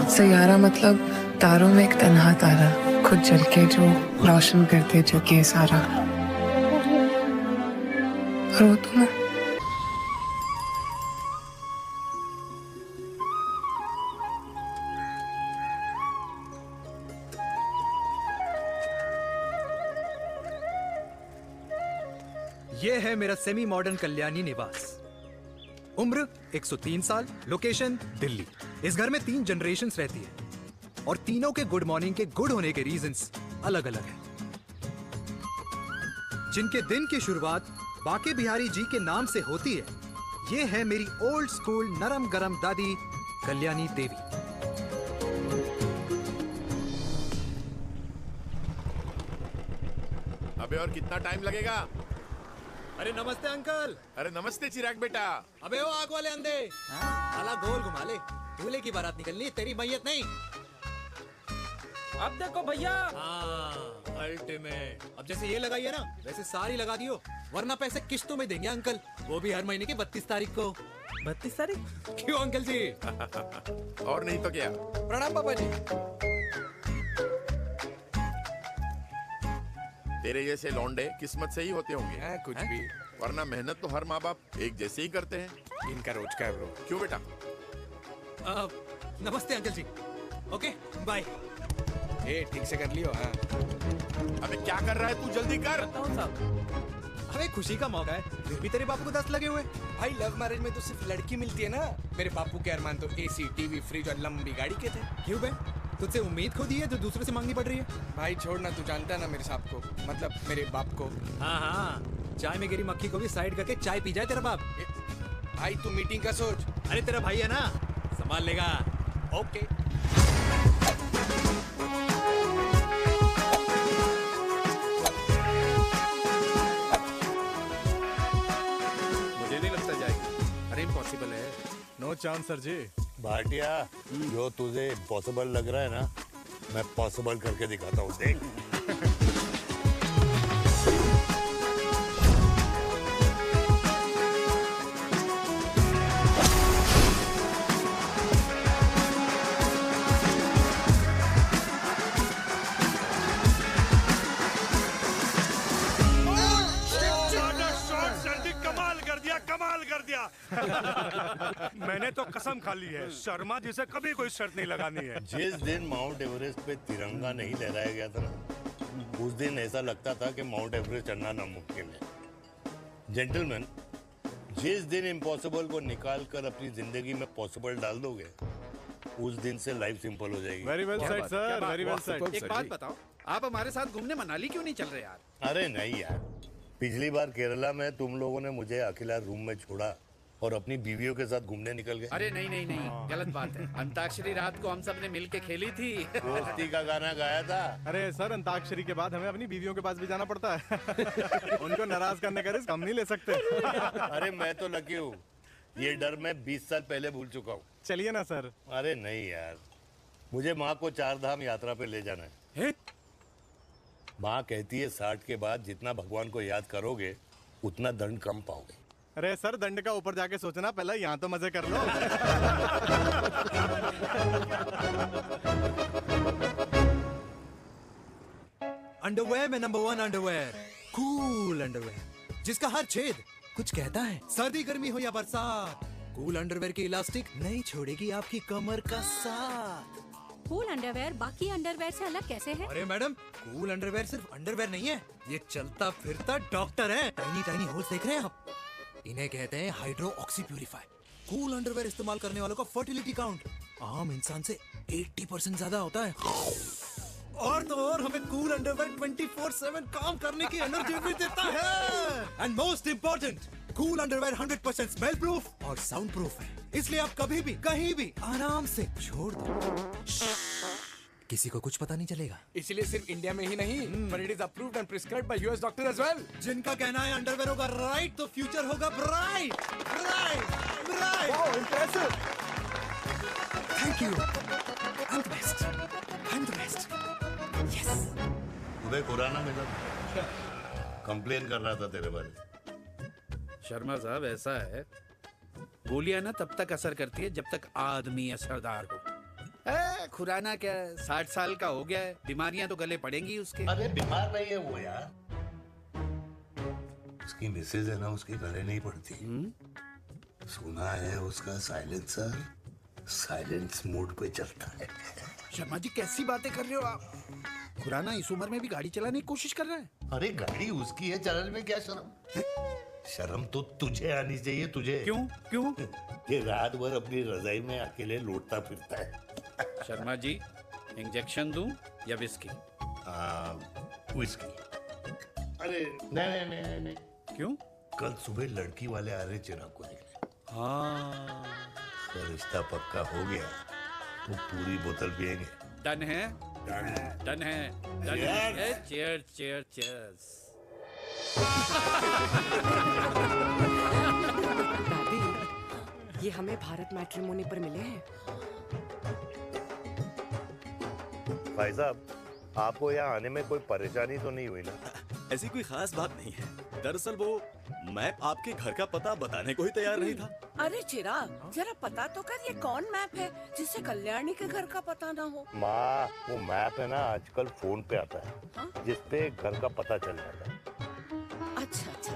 सैयारा मतलब तारों में एक तन्हा तारा, खुद जल के जो रोशन करते जग ये सारा। और वो तुम है। ये है मेरा सेमी मॉडर्न कल्याणी निवास। उम्र 103 साल, लोकेशन दिल्ली। इस घर में 3 जनरेशंस रहती है और तीनों के गुड मॉर्निंग के गुड होने के रीजंस अलग अलग हैं। जिनके दिन की शुरुआत बाके बिहारी जी के नाम से होती है, ये है मेरी ओल्ड स्कूल नरम गरम दादी कल्याणी देवी। अबे और कितना टाइम लगेगा? अरे नमस्ते अंकल। अरे नमस्ते चिराग बेटा। अबे वो आग वाले अंधे, साला गोल घुमा ले। दूल्हे की बारात निकलनी, तेरी मैयत नहीं। अब देखो भैया। अल्टीमेट। अब जैसे ये लगाई है ना, वैसे सारी लगा दियो, वरना पैसे किस्तों में देंगे अंकल, वो भी हर महीने की 32 तारीख को। 32 तारीख? क्यों अंकल जी? और नहीं तो क्या। प्रणाम पापा जी। तेरे जैसे लौंडे किस्मत से ही होते होंगे। कुछ भी, वरना मेहनत तो हर माँ बाप एक जैसे ही करते हैं। इनका रोज का है ब्रो। क्यों बेटा? नमस्ते अंकल जी। Okay bye. ए ठीक से कर लियो। हाँ अबे क्या कर रहा है तू? जल्दी कर। बताओ साहब। अबे खुशी का मौका है, फिर भी तेरे बापू को 10 लगे हुए। भाई, लव मैरिज में तो सिर्फ लड़की मिलती है ना। मेरे बापू के अरमान तो एसी, टीवी, फ्रिज और लंबी गाड़ी के थे। क्यों बे? तुझसे उम्मीद खो दी है जो दूसरे से मांगनी पड़ रही है। भाई छोड़ना, तू जानता है ना मेरे साहब को, मतलब मेरे बाप को। हाँ हाँ, चाय में गिरी मक्खी को भी साइड करके चाय पी जाए तेरा बाप। भाई तू मीटिंग का सोच। अरे तेरा भाई है ना, संभाल लेगा। ओके। मुझे नहीं लगता जाएगी। अरे इम्पॉसिबल है। नो चांस सर जी। भाटिया, जो तुझे इम्पॉसिबल लग रहा है ना, मैं पॉसिबल करके दिखाता हूँ, देख। कमाल कर दिया। मैंने तो कसम खा ली है, शर्मा जी से कभी कोई शर्त नहीं लगानी है। जिस दिन माउंट एवरेस्ट पे तिरंगा नहीं लहराया गया था ना, उस दिन ऐसा लगता था कि माउंट एवरेस्ट चढ़ना नामुमकिन है। जेंटलमैन, जिस दिन इम्पॉसिबल को निकाल कर अपनी जिंदगी में पॉसिबल डाल दोगे, उस दिन से लाइफ सिंपल हो जाएगी। Very well said sir, very well said. एक बात बताओ, आप हमारे साथ घूमने मनाली क्यों नहीं चल रहे यार? अरे नहीं यार, पिछली बार केरला में तुम लोगों ने मुझे अकेला रूम में छोड़ा और अपनी बीवियों के साथ घूमने निकल गए। अरे नहीं नहीं नहीं, गलत बात है। अंताक्षरी रात को हम सब ने मिल के खेली थी। दोस्ती का गाना गाया था। अरे सर, अंताक्षरी के बाद हमें अपनी बीवियों के पास भी जाना पड़ता है। उनको नाराज करने का रिस्क हम नहीं ले सकते। अरे मैं तो लकी हूँ, ये डर मैं 20 साल पहले भूल चुका हूँ। चलिए ना सर। अरे नहीं यार, मुझे माँ को 4 धाम यात्रा पे ले जाना है। माँ कहती है 60 के बाद जितना भगवान को याद करोगे उतना दंड कम पाओगे। अरे सर, दंड का ऊपर जाके सोचना, पहले यहाँ तो मजे कर लो। अंडरवेयर में नंबर 1 अंडरवेयर, कूल अंडरवेयर, जिसका हर छेद कुछ कहता है। सर्दी गर्मी हो या बरसात, कूल अंडरवेयर की इलास्टिक नहीं छोड़ेगी आपकी कमर का साथ। कूल अंडरवेयर बाकी अंडरवेयर से अलग कैसे है? अरे मैडम, कूल अंडरवेयर सिर्फ अंडरवेयर नहीं है, ये चलता फिरता डॉक्टर है। टाइनी टाइनी होल्स देख रहे हैं आप? इन्हें कहते हैं hydro oxy purifier. Cool underwear इस्तेमाल करने वालों का फर्टिलिटी काउंट आम इंसान से 80% ज्यादा होता है। और तो और हमें कूल अंडरवेयर 24/7 काम करने की एनर्जी भी देता है। And most important, cool underwear 100% smell proof और साउंड प्रूफ है, इसलिए आप कभी भी कहीं भी आराम से छोड़ दो, किसी को कुछ पता नहीं चलेगा। इसलिए सिर्फ इंडिया में ही नहीं, but it is approved and prescribed by US doctor as well. जिनका कहना है अंडरवेयर होगा राइट तो फ्यूचर होगा bright bright bright. Oh, impressive. Thank you. I'm the best. I'm the best. Yes. तुम्हें खुराना मिला, कंप्लेन कर रहा था तेरे बारे में। शर्मा साहब, ऐसा है, गोलियां ना तब तक असर करती है जब तक आदमी असरदार हो। खुराना क्या 60 साल का हो गया है, बीमारियां तो गले पड़ेंगी उसके। अरे बीमार नहीं है वो यार, उसकी मिसेज है ना, उसके गले नहीं पड़ती। सुना है उसका साइलेंसर साइलेंस मोड पे चलता है। शर्मा जी कैसी बातें कर रहे हो आप? खुराना इस उम्र में भी गाड़ी चलाने की कोशिश कर रहा है। अरे गाड़ी उसकी है, चलाने में क्या शर्म? शर्म तो तुझे आनी चाहिए, तुझे। क्यों क्यों? ये रात भर अपनी रजाई में अकेले लौटता फिरता है। शर्मा जी इंजेक्शन दूं या विस्की? विस्की। अरे नहीं नहीं नहीं नहीं, क्यों? कल सुबह लड़की वाले आ रहे चिराग को देखने। हाँ तो रिश्ता पक्का हो गया, वो पूरी बोतल पिएंगे। डन है, डन है, डन है। Cheer cheer cheers. दादी, ये हमें भारत मैट्रिमोनी पर मिले हैं। भाई साहब, आपको यहाँ आने में कोई परेशानी तो नहीं हुई ना? ऐसी कोई खास बात नहीं है। दरअसल वो मैप आपके घर का पता बताने को ही तैयार नहीं था। अरे चिराग, जरा पता तो कर, ये कौन मैप है जिससे कल्याणी के घर का पता ना हो? माँ, वो मैप है ना आजकल फोन पे आता है, जिसपे घर का पता चल जाता है। अच्छा अच्छा।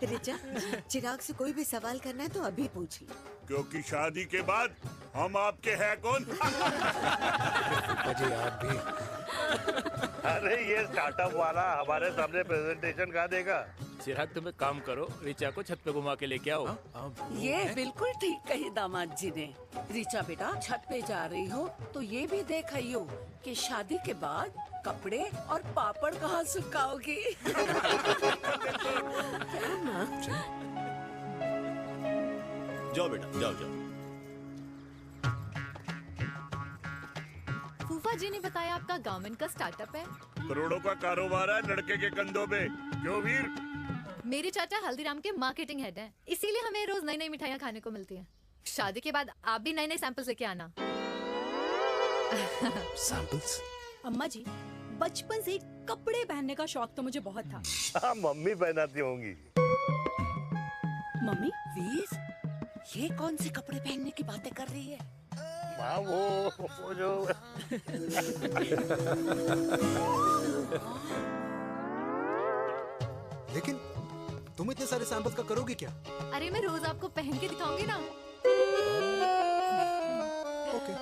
रिचा, चिराग से कोई भी सवाल करना है तो अभी पूछ लो। क्योंकि शादी के बाद हम आपके हैं कौन? अजय आप भी। अरे ये स्टार्टअप वाला हमारे सामने प्रेजेंटेशन कहाँ देगा? चिराग तुम एक काम करो, रिचा को छत पे घुमा के लेके आओ। ये बिल्कुल ठीक कही दामाद जी ने। रिचा बेटा, छत पे जा रही हो तो ये भी देख आइयो कि शादी के बाद कपड़े और पापड़ कहाँ सुखाओगी। जाओ बेटा, जाओ जाओ। फूफा जी ने बताया आपका गारमेंट का स्टार्टअप है। करोड़ों का कारोबार है लड़के के कंधों पे। क्यों वीर? मेरे चाचा हल्दीराम के मार्केटिंग हेड हैं, इसीलिए हमें रोज नई नई मिठाइयाँ खाने को मिलती हैं। शादी के बाद आप भी नए नए सैंपल्स लेके आना। सैंपल्स? अम्मा जी, बचपन से कपड़े पहनने का शौक तो मुझे बहुत था। हाँ, मम्मी पहनाती होंगी। मम्मी? वीर, ये कौन से कपड़े पहनने की बातें कर रही है? माँ, वो जो लेकिन तुम इतने सारे सैंपल्स का करोगे क्या? अरे मैं रोज आपको पहन के दिखाऊंगी ना। ओके।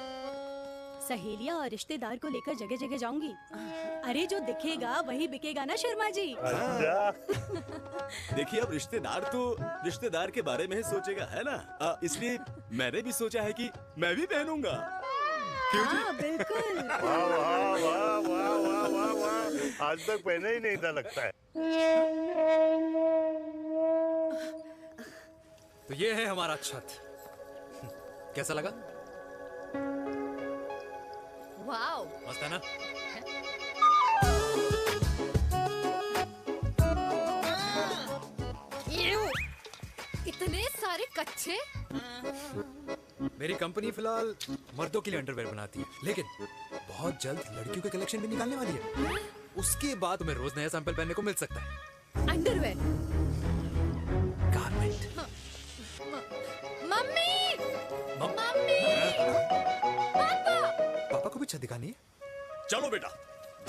सहेलियां और रिश्तेदार को लेकर जगह जगह जाऊंगी। अरे जो दिखेगा वही बिकेगा ना शर्मा जी। देखिए अब रिश्तेदार के बारे में ही सोचेगा, है ना? इसलिए मैंने भी सोचा है कि मैं भी पहनूंगा। हाँ बिल्कुल। वाह वाह वाह वाह वाह वाह वाह, आज तक पहने ही नहीं था लगता है। तो ये है हमारा छत। कैसा लगा? वाओ, मस्त है ना? इतने सारे कच्चे। मेरी कंपनी फिलहाल मर्दों के लिए अंडरवेयर बनाती है, लेकिन बहुत जल्द लड़कियों के कलेक्शन भी निकालने वाली है। उसके बाद तुम्हें रोज नया सैंपल पहनने को मिल सकता है। अंडरवेयर? गारमेंट। मम्मी, मम्मी, पापा। पापा को भी छत दिखानी है? चलो बेटा,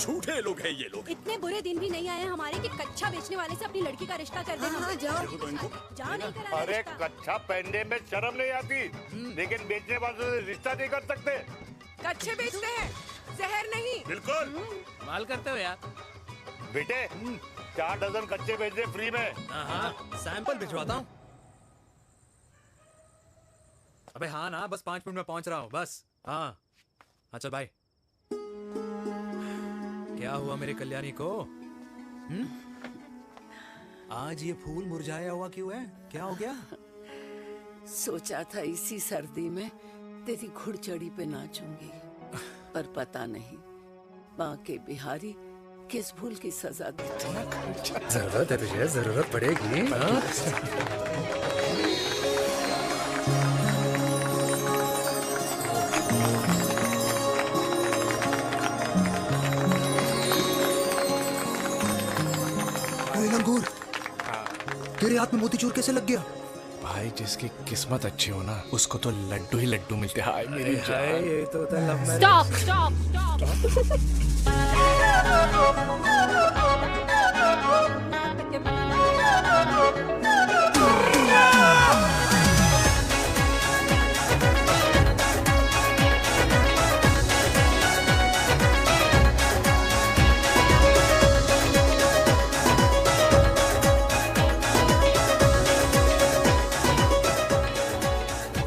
झूठे लोग हैं ये लोग। इतने बुरे दिन भी नहीं आए हमारे कि कच्चा बेचने वाले से अपनी लड़की का रिश्ता कर देना। हाँ, जाओ। जाओ नहीं करा अरे रिश्ता। कच्चा पहनने में शर्म नहीं आती, लेकिन बेचने वालों से रिश्ता नहीं कर सकते। कच्चे बेचते हैं, जहर नहीं। बिल्कुल। माल करते हो यार। बेटे, 4 डजन कच्चे बेच दे फ्री में। हाँ, सैंपल भिजवाता हूँ। अबे हाँ ना, बस 5 मिनट में पहुंच रहा हूँ बस। हाँ, अच्छा बाय। क्या हुआ मेरे कल्याणी को? आज ये फूल मुरझाया हुआ क्यों है? क्या हो गया? सोचा था इसी सर्दी में तेरी घुड़चड़ी पे नाचूंगी, पर पता नहीं बांके बिहारी किस भूल की सजा देता। जरूरत है तुझे, जरूरत पड़ेगी। लंगूर, तेरे हाथ में मोतीचूर कैसे लग गया? भाई भाई जिसकी किस्मत अच्छी हो ना उसको तो लड्डू ही लड्डू मिलते हैं। हाय मेरी हाय, ये तो होता है love marriage। स्टॉप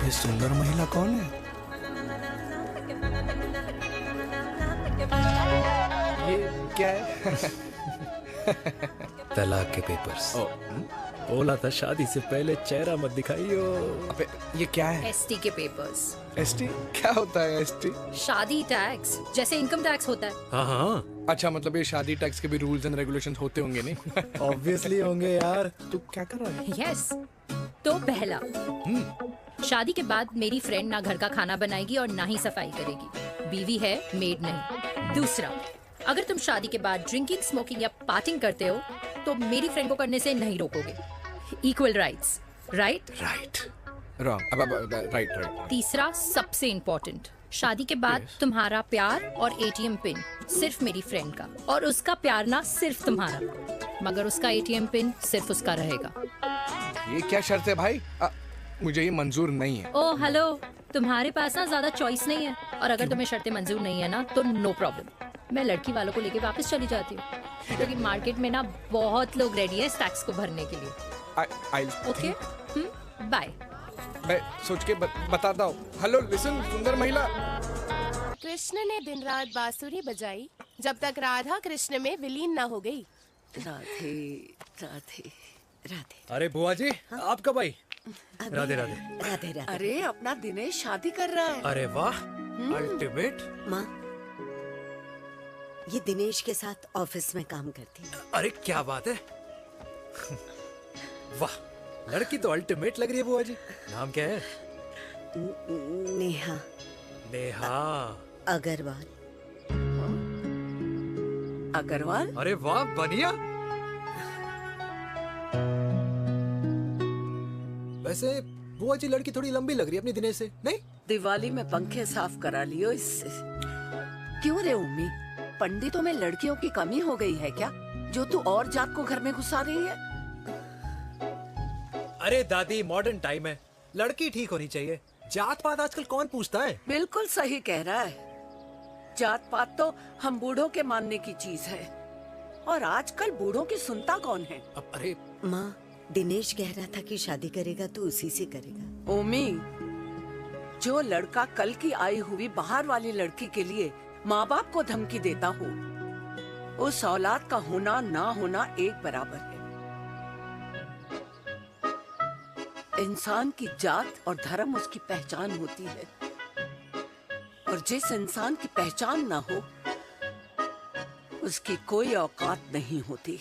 ये सुंदर महिला कौन है? ये क्या है? तलाक के पेपर्स। बोला था शादी से पहले चेहरा मत दिखाइयो। अबे ये क्या है? एसटी के पेपर्स। एसटी क्या होता है? एसटी शादी टैक्स जैसे इनकम टैक्स होता है। हाँ हाँ अच्छा, मतलब ये शादी टैक्स के भी रूल्स एंड रेगुलेशंस होते होंगे नहीं? ऑब्वियसली होंगे यार। तू क्या कर रहा है? यस तो पहला, शादी के बाद मेरी फ्रेंड ना घर का खाना बनाएगी और ना ही सफाई करेगी, बीवी है मेड नहीं। दूसरा, अगर तुम शादी के बाद ड्रिंकिंग स्मोकिंग या पार्टिंग करते हो तो मेरी फ्रेंड को करने से नहीं रोकोगे। Equal rights, right? Right wrong. अब राइट। तीसरा सबसे इम्पोर्टेंट, शादी के बाद तुम्हारा प्यार और एटीएम पिन सिर्फ मेरी फ्रेंड का, और उसका प्यार ना सिर्फ तुम्हारा, मगर उसका एटीएम पिन सिर्फ उसका रहेगा। ये क्या शर्त है भाई? मुझे ये मंजूर नहीं है। ओ हेलो, तुम्हारे पास ना ज्यादा चॉइस नहीं है, और अगर तुम्हें शर्तें मंजूर नहीं है ना तो नो प्रॉब्लम, मैं लड़की वालों को लेके वापस चली जाती हूँ, क्योंकि मार्केट में ना बहुत लोग रेडी है इस टैक्स को भरने के लिए। Okay bye. मैं सोच के बताता हूँ। हेलो लिसन सुंदर महिला। कृष्ण ने दिन रात बांसुरी बजाई जब तक राधा कृष्ण में विलीन न हो गई। राधे राधे राधे। अरे बुआ जी, आप कब आई? राधे राधे। राधे राधे। अरे अपना दिनेश शादी कर रहा है। अरे वाह, अल्टीमेट। माँ, ये दिनेश के साथ ऑफिस में काम करती है। अरे क्या बात है, वाह, लड़की तो अल्टीमेट लग रही है बुआ जी। नाम क्या है? नेहा। नेहा अग्रवाल। अग्रवाल? अरे वाह, बढ़िया। वैसे बुआ जी लड़की थोड़ी लंबी लग रही है अपनी दिनेश से, नहीं? दिवाली में पंखे साफ करा लियो इससे। क्यों रे उम्मी, पंडितों में लड़कियों की कमी हो गई है क्या, जो तू और जात को घर में घुसा रही है? अरे दादी, मॉडर्न टाइम है, लड़की ठीक होनी चाहिए। जात पात आजकल कौन पूछता है? बिल्कुल सही कह रहा है। जात पात तो हम बूढ़ों के मानने की चीज है, और आजकल बूढ़ों की सुनता कौन है? अब अरे माँ, दिनेश कह रहा था कि शादी करेगा तो उसी से करेगा। ओमी, जो लड़का कल की आई हुई बाहर वाली लड़की के लिए माँ बाप को धमकी देता हो, उस औलाद का होना ना होना एक बराबर है। इंसान की जात और धर्म उसकी पहचान होती है, और जिस इंसान की पहचान ना हो उसकी कोई औकात नहीं होती।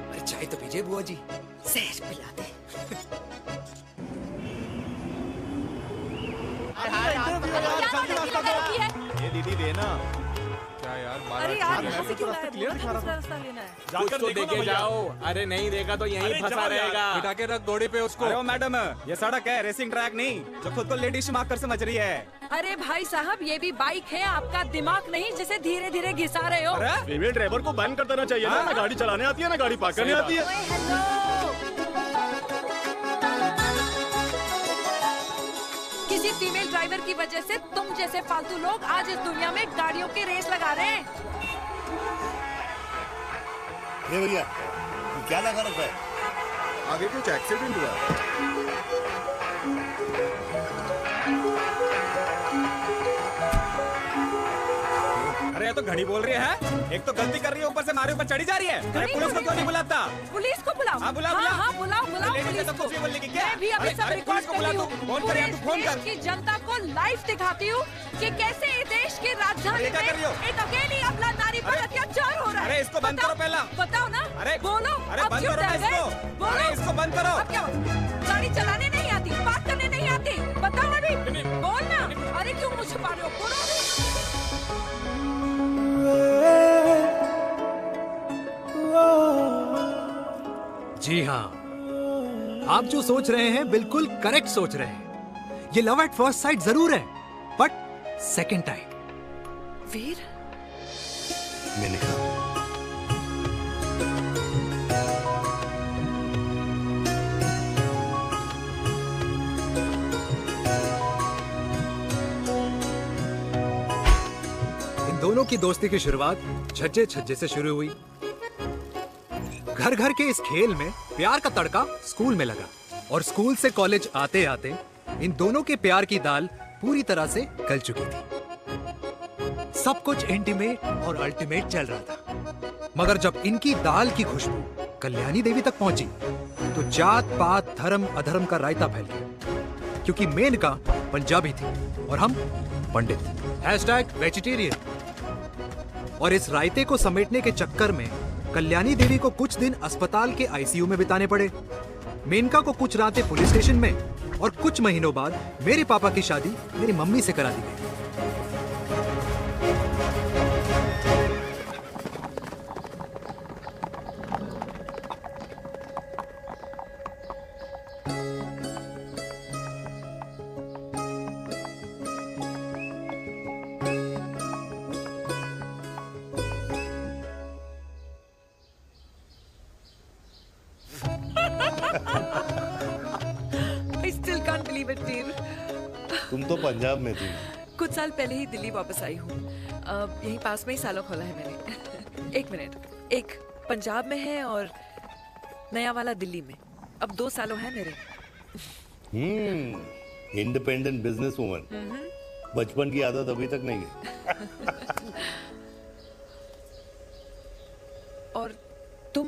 अरे चाय तो पीजिए बुआ जी। जहर पिला दे। ये दीदी देना। क्या यार? अरे यार, यहाँ से क्यों लाए? बोला था दूसरा रास्ता लेना है। कुछ तो देके जाओ। अरे नहीं देगा तो यहीं फंसा रहेगा। बिठा के रख घोड़े पे उसको। अरे मैडम, ये सड़क है, रेसिंग ट्रैक नहीं, जो खुद को लेडी शिमाकर समझ रही है। अरे भाई साहब, ये भी बाइक है, आपका दिमाग नहीं जिसे धीरे धीरे घिसा रहे हो। फीमेल ड्राइवर को बैन कर देना चाहिए ना। ना गाड़ी चलाने आती है, ना गाड़ी पार्क करने आती है। किसी फीमेल ड्राइवर की वजह से तुम जैसे फालतू लोग आज इस दुनिया में गाड़ियों की रेस लगा रहे हैं। भैया, ये क्या लगा रखा है? आगे कुछ एक्सीडेंट हुआ? अरे ये तो घड़ी बोल रही है, एक तो गलती कर रही है, ऊपर से हमारे ऊपर चढ़ी जा रही है। अरे पुलिस को क्यों नहीं बुलाता? पुलिस को बुलाओ। हाँ बुलाओ, बुलाओ। हाँ, बुलाओ लेडीज तो कुछ भी बोलने की क्या? मैं भी अभी सब रिकॉर्ड कर रही हूँ। फोन कर, तू फोन कर। की जनता को लाइव दिखाती हूँ कि कैसे इस देश की राजधानी में एक अकेली अबला नारी पर अत्याचार हो रहा है। अरे इसको बंद करो पहला। बताओ ना। अरे बोलो। अरे बंद करो इसको। बोलो। अरे इसको बंद करो। अब क्या? गाड़ी चलाने नहीं आती, बात करने नहीं आती, जी हाँ, आप जो सोच रहे हैं बिल्कुल करेक्ट सोच रहे हैं। ये लव एट फर्स्ट साइट जरूर है, बट सेकंड टाइम। वीर, मैंने कहा इन दोनों की दोस्ती की शुरुआत झज्जे छज्जे से शुरू हुई। घर घर के इस खेल में प्यार का तड़का स्कूल में लगा और स्कूल से कॉलेज आते आते इन दोनों के प्यार की दाल पूरी तरह से गल चुकी थी। सब कुछ इंटीमेट और अल्टीमेट चल रहा था, मगर जब इनकी दाल की खुशबू कल्याणी देवी तक पहुंची तो जात पात धर्म अधर्म का रायता फैल गया, क्योंकि मेनका पंजाबी थी और हम पंडित। #वेजिटेरियन। और इस रायते को समेटने के चक्कर में कल्याणी देवी को कुछ दिन अस्पताल के आईसीयू में बिताने पड़े, मेनका को कुछ रातें पुलिस स्टेशन में, और कुछ महीनों बाद मेरे पापा की शादी मेरी मम्मी से करा दी गई। I still can't believe it, dear. तुम तो पंजाब में थी। कुछ साल पहले ही दिल्ली वापस आई हूँ। यहीं पास में ही सालों खोला है मैंने। एक मिनट, एक पंजाब में है और नया वाला दिल्ली में। अब 2 सालों है मेरे। Independent business woman. बचपन की आदत अभी तक नहीं है। और तुम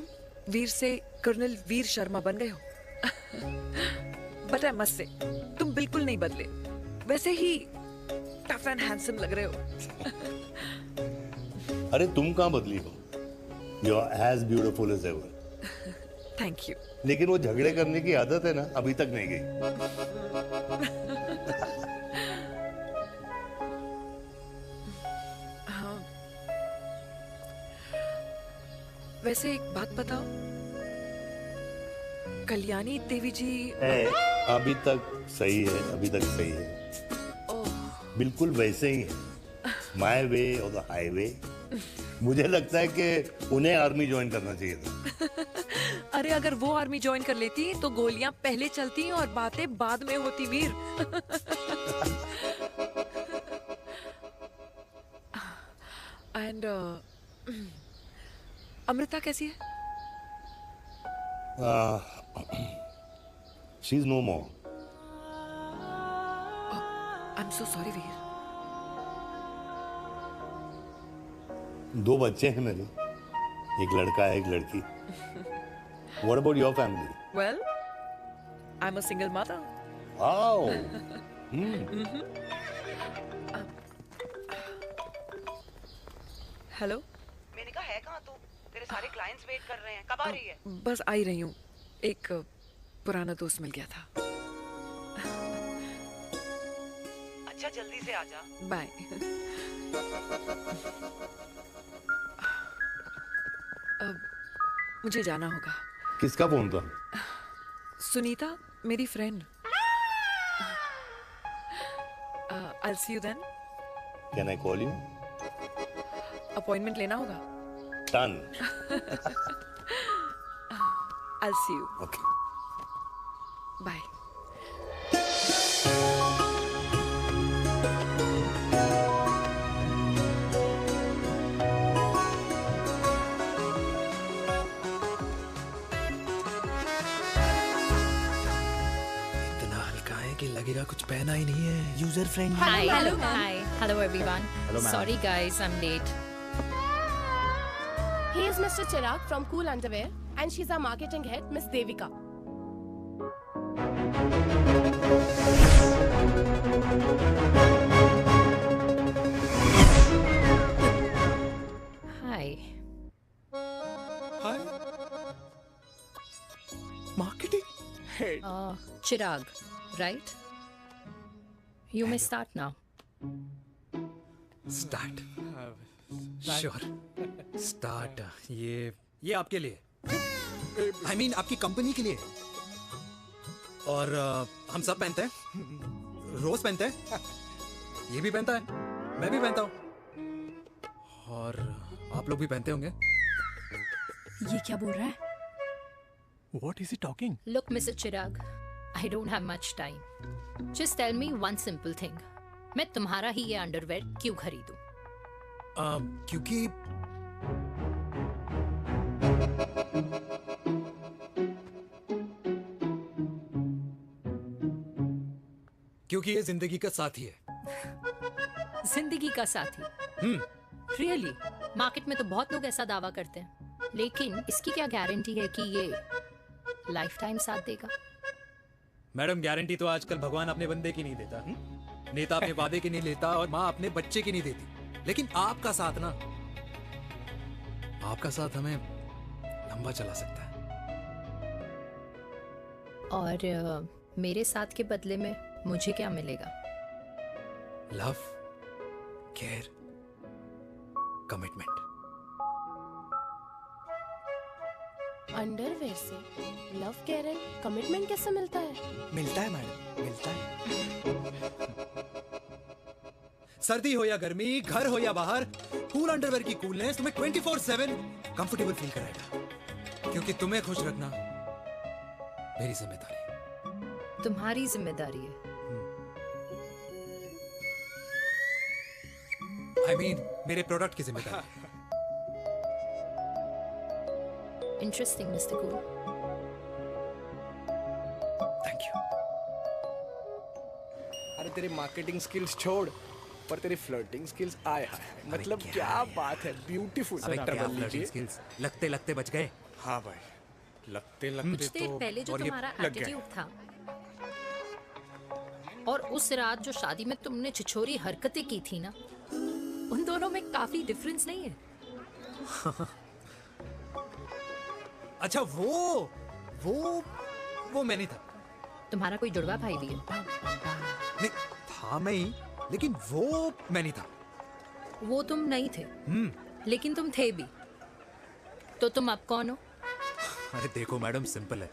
वीर से कर्नल वीर शर्मा बन गए हो। बट आई मस्ट से, तुम बिल्कुल नहीं बदले, वैसे ही टफ एंड हैंडसम लग रहे हो। अरे तुम कहाँ बदली हो? You are as beautiful as ever. Thank you. लेकिन वो झगड़े करने की आदत है ना, अभी तक नहीं गई। हाँ। वैसे एक बात बताओ, कल्याणी देवी जी अभी तक सही है, अभी तक सही है। बिल्कुल वैसे ही है, माय वे और द हाईवे। मुझे लगता है कि उन्हें आर्मी ज्वाइन करना चाहिए था। अरे अगर वो आर्मी ज्वाइन कर लेती तो गोलियां पहले चलती और बातें बाद में होती, वीर। एंड अमृता कैसी है? She is no more. I am so sorry Veer. 2 बच्चे हैं मेरे, एक लड़का है, एक लड़की। What about your family? Well, I'm a single mother. Oh. Hello. मैंने कहा है कहाँ तू? तेरे सारे क्लाइंट्स वेट कर रहे हैं, कब आ रही है? बस आ ही रही हूँ, एक पुराना दोस्त मिल गया था। अच्छा जल्दी से आ जा। बाय। अब मुझे जाना होगा। किसका फोन था? सुनीता, मेरी friend. I'll see you then. Can I call you? Appointment लेना होगा। Done. I'll see you. Okay. Bye. कि लगेगा कुछ पहना ही नहीं है। User friendly. Hello everyone. Hello, ma'am. Sorry guys, I'm late. He is Mr. Chirag from Cool Underwear and she's our marketing head, Miss Devika. Hi. Hi. Marketing head. Chirag, right? You may start now. Start. Sure, start. ये आपके लिए। I mean, आपकी company के लिए। और हम सब पहनते हैं, रोज पहनते हैं, ये भी पहनता है, मैं भी पहनता हूँ, और आप लोग भी पहनते होंगे। ये क्या बोल रहा है? What is he talking? Look, Mr. Chirag, I don't have much time. Just tell me one simple thing. मैं तुम्हारा ही ये अंडरवेयर क्यों खरीदूं? क्योंकि ये जिंदगी का साथी है। जिंदगी का साथी? Really? मार्केट में तो बहुत लोग ऐसा दावा करते हैं, लेकिन इसकी क्या गारंटी है कि ये लाइफ टाइम साथ देगा? मैडम, गारंटी तो आजकल भगवान अपने बंदे की नहीं देता, नेता अपने वादे की नहीं लेता, और माँ अपने बच्चे की नहीं देती। लेकिन आपका साथ ना, आपका साथ हमें लंबा चला सकता है। और मेरे साथ के बदले में मुझे क्या मिलेगा? Love, care, commitment. अंडरवेयर से लव, केयर एंड कमिटमेंट कैसे मिलता है? मिलता है मैडम, मिलता है। सर्दी हो या गर्मी, घर हो या बाहर, कूल अंडरवेयर की कूलनेस तुम्हें 24/7 कंफर्टेबल फील कराएगा। क्योंकि तुम्हें खुश रखना मेरी जिम्मेदारी है। तुम्हारी जिम्मेदारी है? I mean, मेरे प्रोडक्ट की जिम्मेदारी है। Interesting, Mr. Cool. Thank you. अरे तेरी मार्केटिंग स्किल्स छोड़, पर तेरी फ्लर्टिंग स्किल्स आए हाय, मतलब क्या बात है, ब्यूटीफुल। स्किल्स लगते लगते बच गए। हाँ भाई, लगते कुछ लगते देर तो पहले जो और ये तुम्हारा लग गया। एटीट्यूड था, और उस रात जो शादी में तुमने छिछोरी हरकतें की थी ना, उन दोनों में काफी डिफरेंस नहीं है? अच्छा, वो मैं नहीं था। तुम्हारा कोई जुड़वा भाई भी है? नहीं था मैं ही, लेकिन वो मैं नहीं था। वो तुम नहीं थे, लेकिन तुम थे भी। तो तुम अब कौन हो? अरे देखो मैडम, सिंपल है।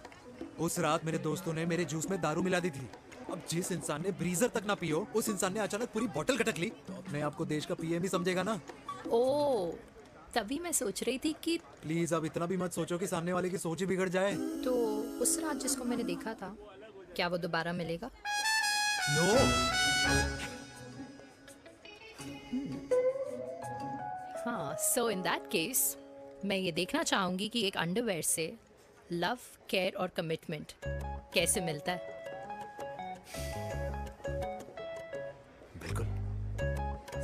उस रात मेरे दोस्तों ने मेरे जूस में दारू मिला दी थी। अब जिस इंसान ने ब्रीजर तक ना पियो, उस इंसान ने अचानक पूरी बोतल खटक ली, तो अपने आप को देश का पीएम ही समझेगा ना। ओ, तभी मैं सोच रही थी कि प्लीज अब इतना भी मत सोचो कि सामने वाले की सोच ही बिगड़ जाए। तो उस रात जिसको मैंने देखा था, क्या वो दोबारा मिलेगा? नो। हाँ, सो इन दैट केस मैं ये देखना चाहूंगी कि एक अंडरवेयर से लव, केयर और कमिटमेंट कैसे मिलता है। बिल्कुल।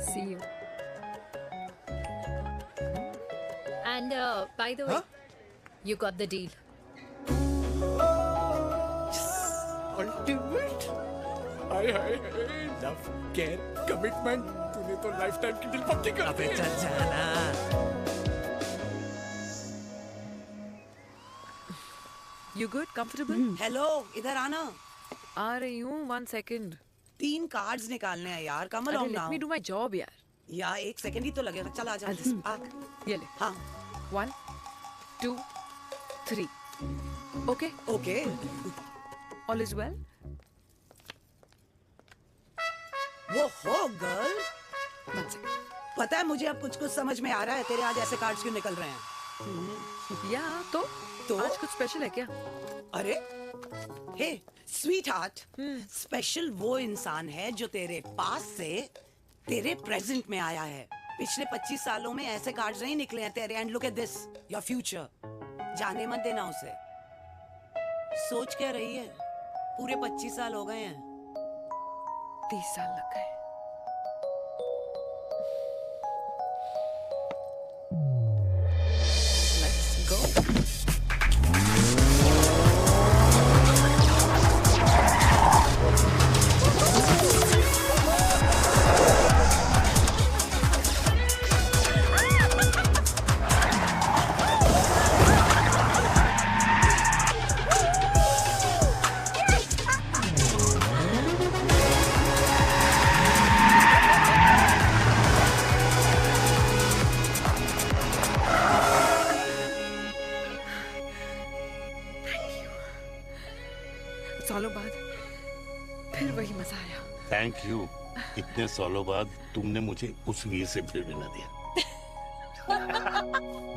See you. And by the way, you got the deal. Ultimate, hi hi, love, care, commitment, तूने तो लाइफ टाइम की डील पक्की कर दी। चल जाना। You good? Comfortable? हेलो, इधर आना। आ रही हूँ, 1 second. 3 कार्ड्स निकालने हैं यार, कम अरे along let now। me do my job यार. यार 1 सेकंड ही तो लगेगा, चल आजा। आ। ये ले. हाँ। 1, 2, 3. Okay? Okay. All is well? वो हो गर्ल। 1 second. पता है मुझे अब कुछ समझ में आ रहा है, तेरे आज ऐसे कार्ड्स क्यों निकल रहे हैं। या तो आज कुछ स्पेशल है क्या? अरे हे स्वीट हार्ट, स्पेशल वो इंसान है जो तेरे पास से तेरे प्रेजेंट में आया है। पिछले 25 सालों में ऐसे कार्ड्स नहीं निकले हैं तेरे। And look at this, your future. जाने मत देना उसे। सोच क्या रही है, पूरे 25 साल हो गए हैं। 30 साल लग गए। Let's go. सालों बाद फिर वही मजा आया। Thank you. इतने सालों बाद तुमने मुझे उस वीर से फिर मिला दिया।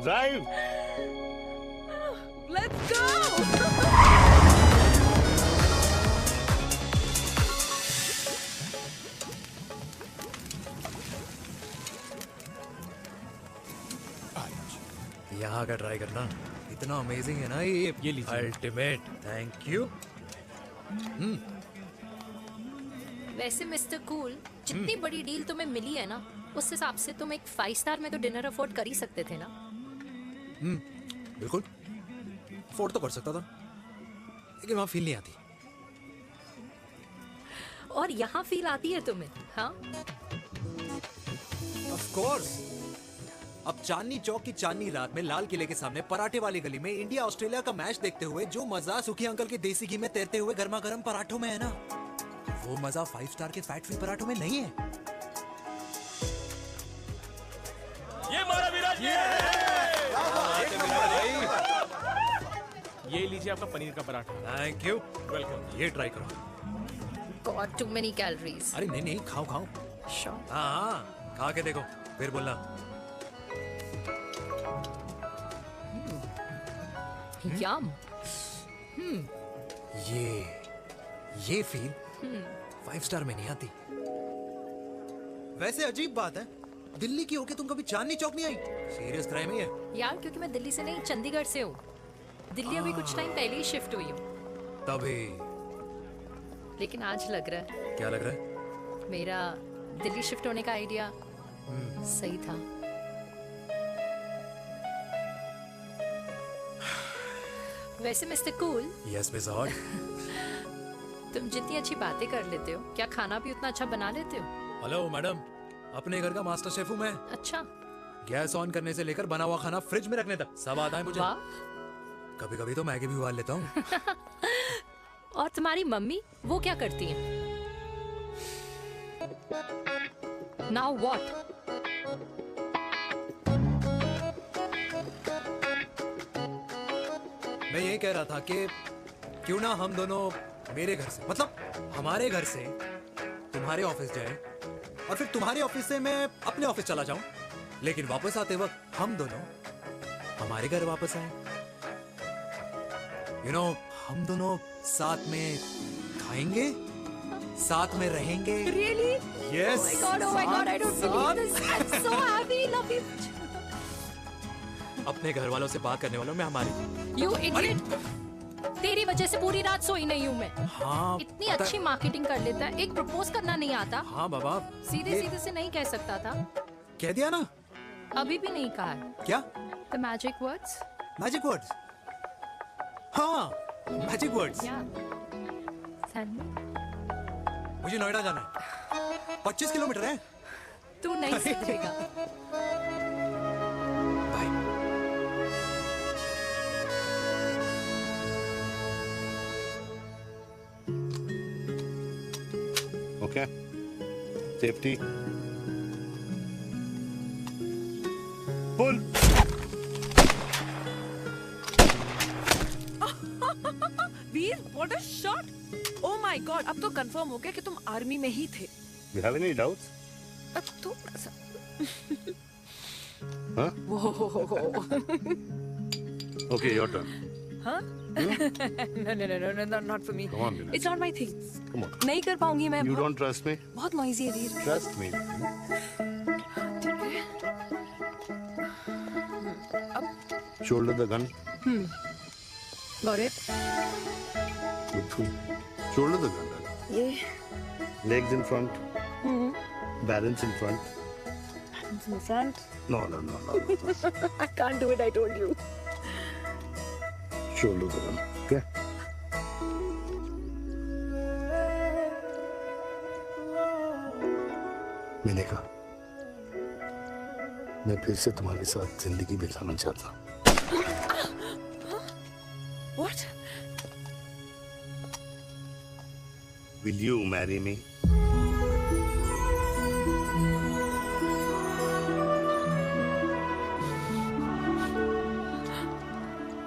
ड्राइव। Let's go. यहाँ का ट्राई करना, इतना अमेजिंग है ना ये लीजिए अल्टीमेट। Thank you. वैसे मिस्टर कूल, जितनी बड़ी डील तुम्हें मिली है ना, उस हिसाब से तुम एक 5 स्टार में तो डिनर अफोर्ड कर ही सकते थे ना। बिल्कुल अफोर्ड तो कर सकता था, लेकिन वहां फील नहीं आती। और यहाँ फील आती है तुम्हें? हाँ, ऑफ कोर्स। अब चांदनी चौक की चांदनी रात में लाल किले के सामने पराठे वाली गली में इंडिया ऑस्ट्रेलिया का मैच देखते हुए जो मजा सुखी अंकल के देसी घी में तैरते हुए गर्मा गर्म पराठों में है ना, वो मजा 5 स्टार के फैट फ्री पराठों में नहीं है। ये हमारा विराज ये लीजिए आपका पनीर का पराठा। Thank you. वेलकम। ये ट्राई करो। God too many calories. अरे नहीं नहीं, खाओ खाओ। श्योर। हाँ, खा के देखो फिर बोलना। यम। ये फील 5 स्टार में नहीं आती। वैसे अजीब बात है, दिल्ली की होके तुम कभी चांदनी चौक नहीं आई? सीरियस क्राइम ही है यार, क्योंकि मैं दिल्ली से नहीं चंडीगढ़ से हूँ। दिल्ली अभी कुछ टाइम पहले ही शिफ्ट हुई हूँ। तभी। लेकिन आज लग रहा है, क्या लग रहा है? मेरा दिल्ली शिफ्ट होने का आइडिया सही था। वैसे mister cool, yes miss hot. तुम जितनी अच्छी बातें कर लेते हो, क्या खाना भी उतना अच्छा बना लेते हो? हेलो मैडम, अपने घर का मास्टर शेफ हूँ मैं। अच्छा। गैस ऑन करने से लेकर बना हुआ खाना फ्रिज में रखने तक सब आता है मुझे। वाह। कभी कभी तो मैगी भी उबाल लेता हूँ। और तुम्हारी मम्मी वो क्या करती हैं? Now what? मैं ये कह रहा था कि क्यों ना हम दोनों मेरे घर से, मतलब हमारे घर से तुम्हारे ऑफिस जाए और फिर तुम्हारे ऑफिस से मैं अपने ऑफिस चला जाऊं, लेकिन वापस आते वक्त हम दोनों हमारे घर वापस आए। यू नो, हम दोनों साथ में खाएंगे, साथ में रहेंगे। Really? Yes. Oh my God, I don't believe this. I'm so happy, love you. अपने घर वालों से बात करने वालों में हमारी। You idiot. तेरी वजह से पूरी रात सोई नहीं हूँ मैं। हाँ, इतनी अच्छी मार्केटिंग कर लेता है, एक प्रपोज करना नहीं आता। हाँ बाबा, सीधे सीधे से नहीं कह सकता था। कह दिया ना। अभी भी नहीं कहा है। क्या? The magic words. Magic words. हाँ, मैजिक वर्ड्स। मुझे नोएडा जाना है, 25 किलोमीटर है। तू नहीं सीखेगा। Okay. Safety. Pull. Veer, what a shot! Oh my God, अब तो कंफर्म हो गया कि तुम आर्मी में ही थे। You have any doubts? अब थोड़ा सा। Huh? Whoa. Okay, your turn. Huh? No, not for me. Come on, Vinay. It's not my thing. Come on. नहीं कर पाऊंगी मैं। You don't trust me? बहुत नॉइजी है वीर। Trust me. Shoulder the gun. Got it. Good. Shoulder the gun. ये Legs in front. Balance in front. Hands in front. No. I can't do it. I told you. Shoulder the gun. Okay. मैंने कहा मैं फिर से तुम्हारे साथ जिंदगी बिताना चाहता हूँ। What? Will you marry me?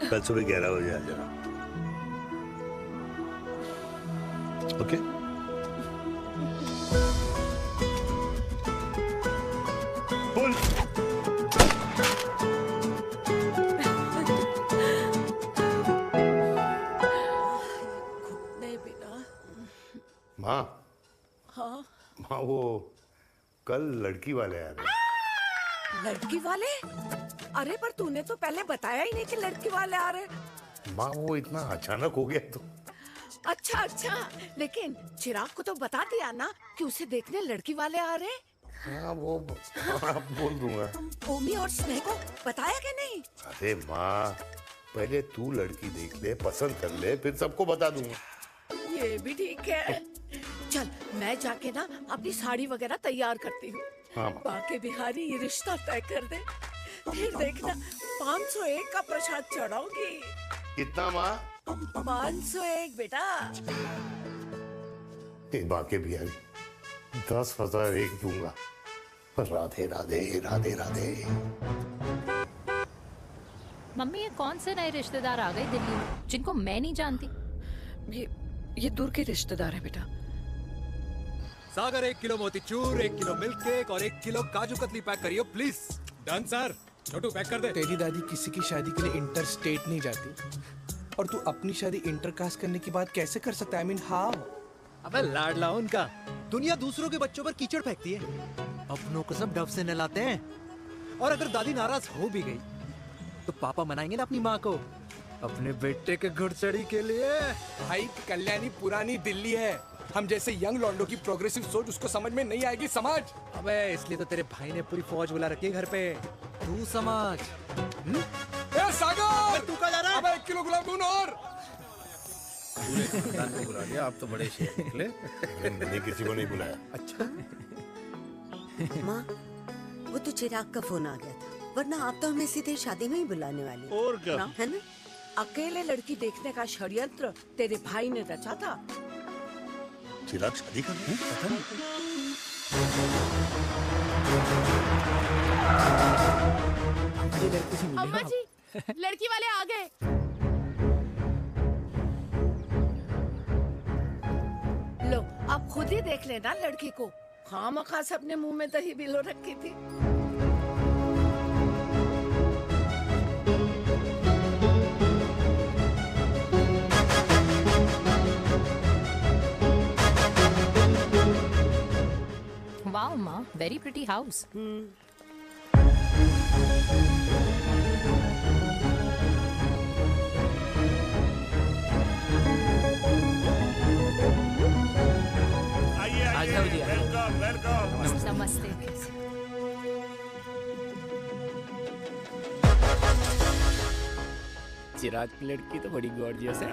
कल सुबह 11 बजे आ जाना। पुल। माँ हाँ माँ वो कल लड़की वाले आ रहे। लड़की वाले? अरे पर तूने तो पहले बताया ही नहीं कि लड़की वाले आ रहे। माँ वो इतना अचानक हो गया तो। अच्छा अच्छा, लेकिन चिराग को तो बता दिया ना कि उसे देखने लड़की वाले आ रहे। हाँ वो बोल दूंगा। ओमी और स्नेह को बताया कि नहीं? अरे माँ पहले तू लड़की देख ले, पसंद कर ले, फिर सबको बता दूंगा। ये भी ठीक है। चल मैं जाके ना अपनी साड़ी वगैरह तैयार करती हूँ। हाँ बाके बिहारी ये रिश्ता तय कर दे, फिर देखना 501 का प्रसाद चढ़ाऊंगी। कितना माँ? 501 बेटा। ये बाके बिहारी 10,001 दूंगा। राधे राधे राधे राधे। मम्मी ये कौन से नए रिश्तेदार आ गए दिल्ली में जिनको मैं नहीं जानती? ये दूर के रिश्तेदार हैं बेटा। सागर 1 किलो मोतीचूर, 1 किलो मिल्क केक और 1 किलो काजू कतली पैक करियो please. Done sir. Chhotu pack कर दे। तेरी दादी किसी की शादी के लिए इंटर स्टेट नहीं जाती, और तू अपनी शादी इंटर कास्ट करने की बात कैसे कर सकता है? I mean how? अबे लाडला उनका। दुनिया दूसरों के बच्चों पर कीचड़ फेंकती है, अपनों को सब डब से नहलाते हैं। और अगर दादी नाराज हो भी गई तो पापा मनाएंगे ना अपनी माँ को अपने बेटे के घुड़चड़ी के लिए। भाई कल्याणी पुरानी दिल्ली है, हम जैसे यंग लॉन्डो की प्रोग्रेसिव सोच उसको समझ में नहीं आएगी। समझ? अबे इसलिए तो तेरे भाई ने पूरी फौज बुला रखी है घर पे, तू समझ। ए सागर, तू कहाँ जा रहा है? अबे 1 किलो गुलाब दून और। पूरे खानदान को बुला लिया, आप तो बड़े शेर निकले। मैंने किसी को नहीं बुलाया। अच्छा माँ वो तो चिराग का फोन आ गया था, वरना आप तो हमें सीधे शादी में ही बुलाने वाले। और क्या है ना? अकेले लड़की देखने का षड्यंत्र तेरे भाई ने रचा था। चिराग शादी कर रहे हैं? अम्मा जी लड़की वाले आ गए। लो अब खुद ही देख लेना लड़की को। खामखा अपने मुंह में दही बिलो रखी थी। वाओ माँ, वेरी प्रिटी हाउस। आइए वेलकम वेलकम। नमस्ते। चिराग की लड़की तो बड़ी गॉर्जियस है।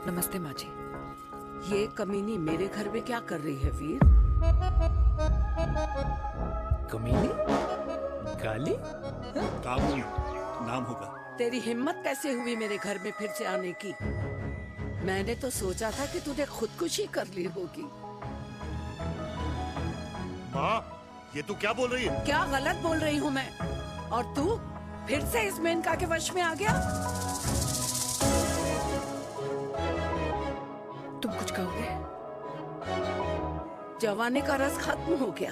नमस्ते माँ जी। ये कमीनी मेरे घर में क्या कर रही है वीर? कमीनी? गाली? काबुल नाम होगा। तेरी हिम्मत कैसे हुई मेरे घर में फिर से आने की? मैंने तो सोचा था कि तूने खुदकुशी कर ली होगी। माँ ये तू क्या बोल रही है? क्या गलत बोल रही हूँ मैं? और तू फिर से इस मेनका के वश में आ गया? तुम कुछ कहोगे? जवानी का रस खत्म हो गया,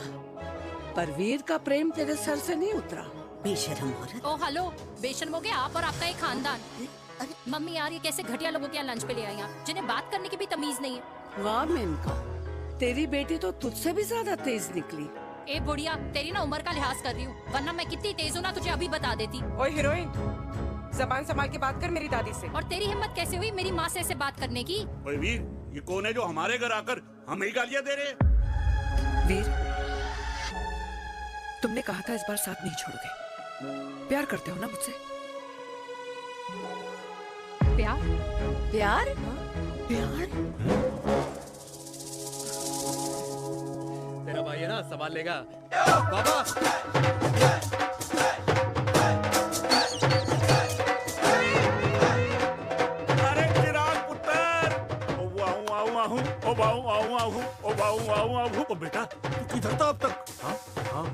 पर वीर का प्रेम तेरे सर से नहीं उतरा। बेशरम औरत। ओ हेलो, बेशर्म हो गए आप और आपका एक खानदान। मम्मी यार ये कैसे घटिया लोगों के यहाँ लंच पे ले आई आप, जिन्हें बात करने की भी तमीज नहीं है। वाह मेनका, तेरी बेटी तो तुझसे भी ज्यादा तेज निकली। ए बुढ़िया, तेरी ना उम्र का लिहाज कर रही हूँ, वरना मैं कितनी तेज हूँ ना तुझे अभी बता देती। ओए हीरोइन, जबान संभाल के बात कर मेरी दादी से। और तेरी हिम्मत कैसे हुई मेरी माँ से ऐसे बात करने की? ओए वीर, ये कौन है जो हमारे घर आकर हमें ही गालियां दे रहे? वीर, तुमने कहा था इस बार साथ नहीं छोड़ोगे। प्यार करते हो ना मुझसे? प्यार? प्यार? प्यार? तेरा भाई है ना, संभाल लेगा। बाबा अरे चिराग पुत्र, ओ वाहू आऊ आहू, ओ वाहू आऊ आहू, ओ वाहू आऊ आहू। ओ बेटा तू किधर था अब तक? हाँ हाँ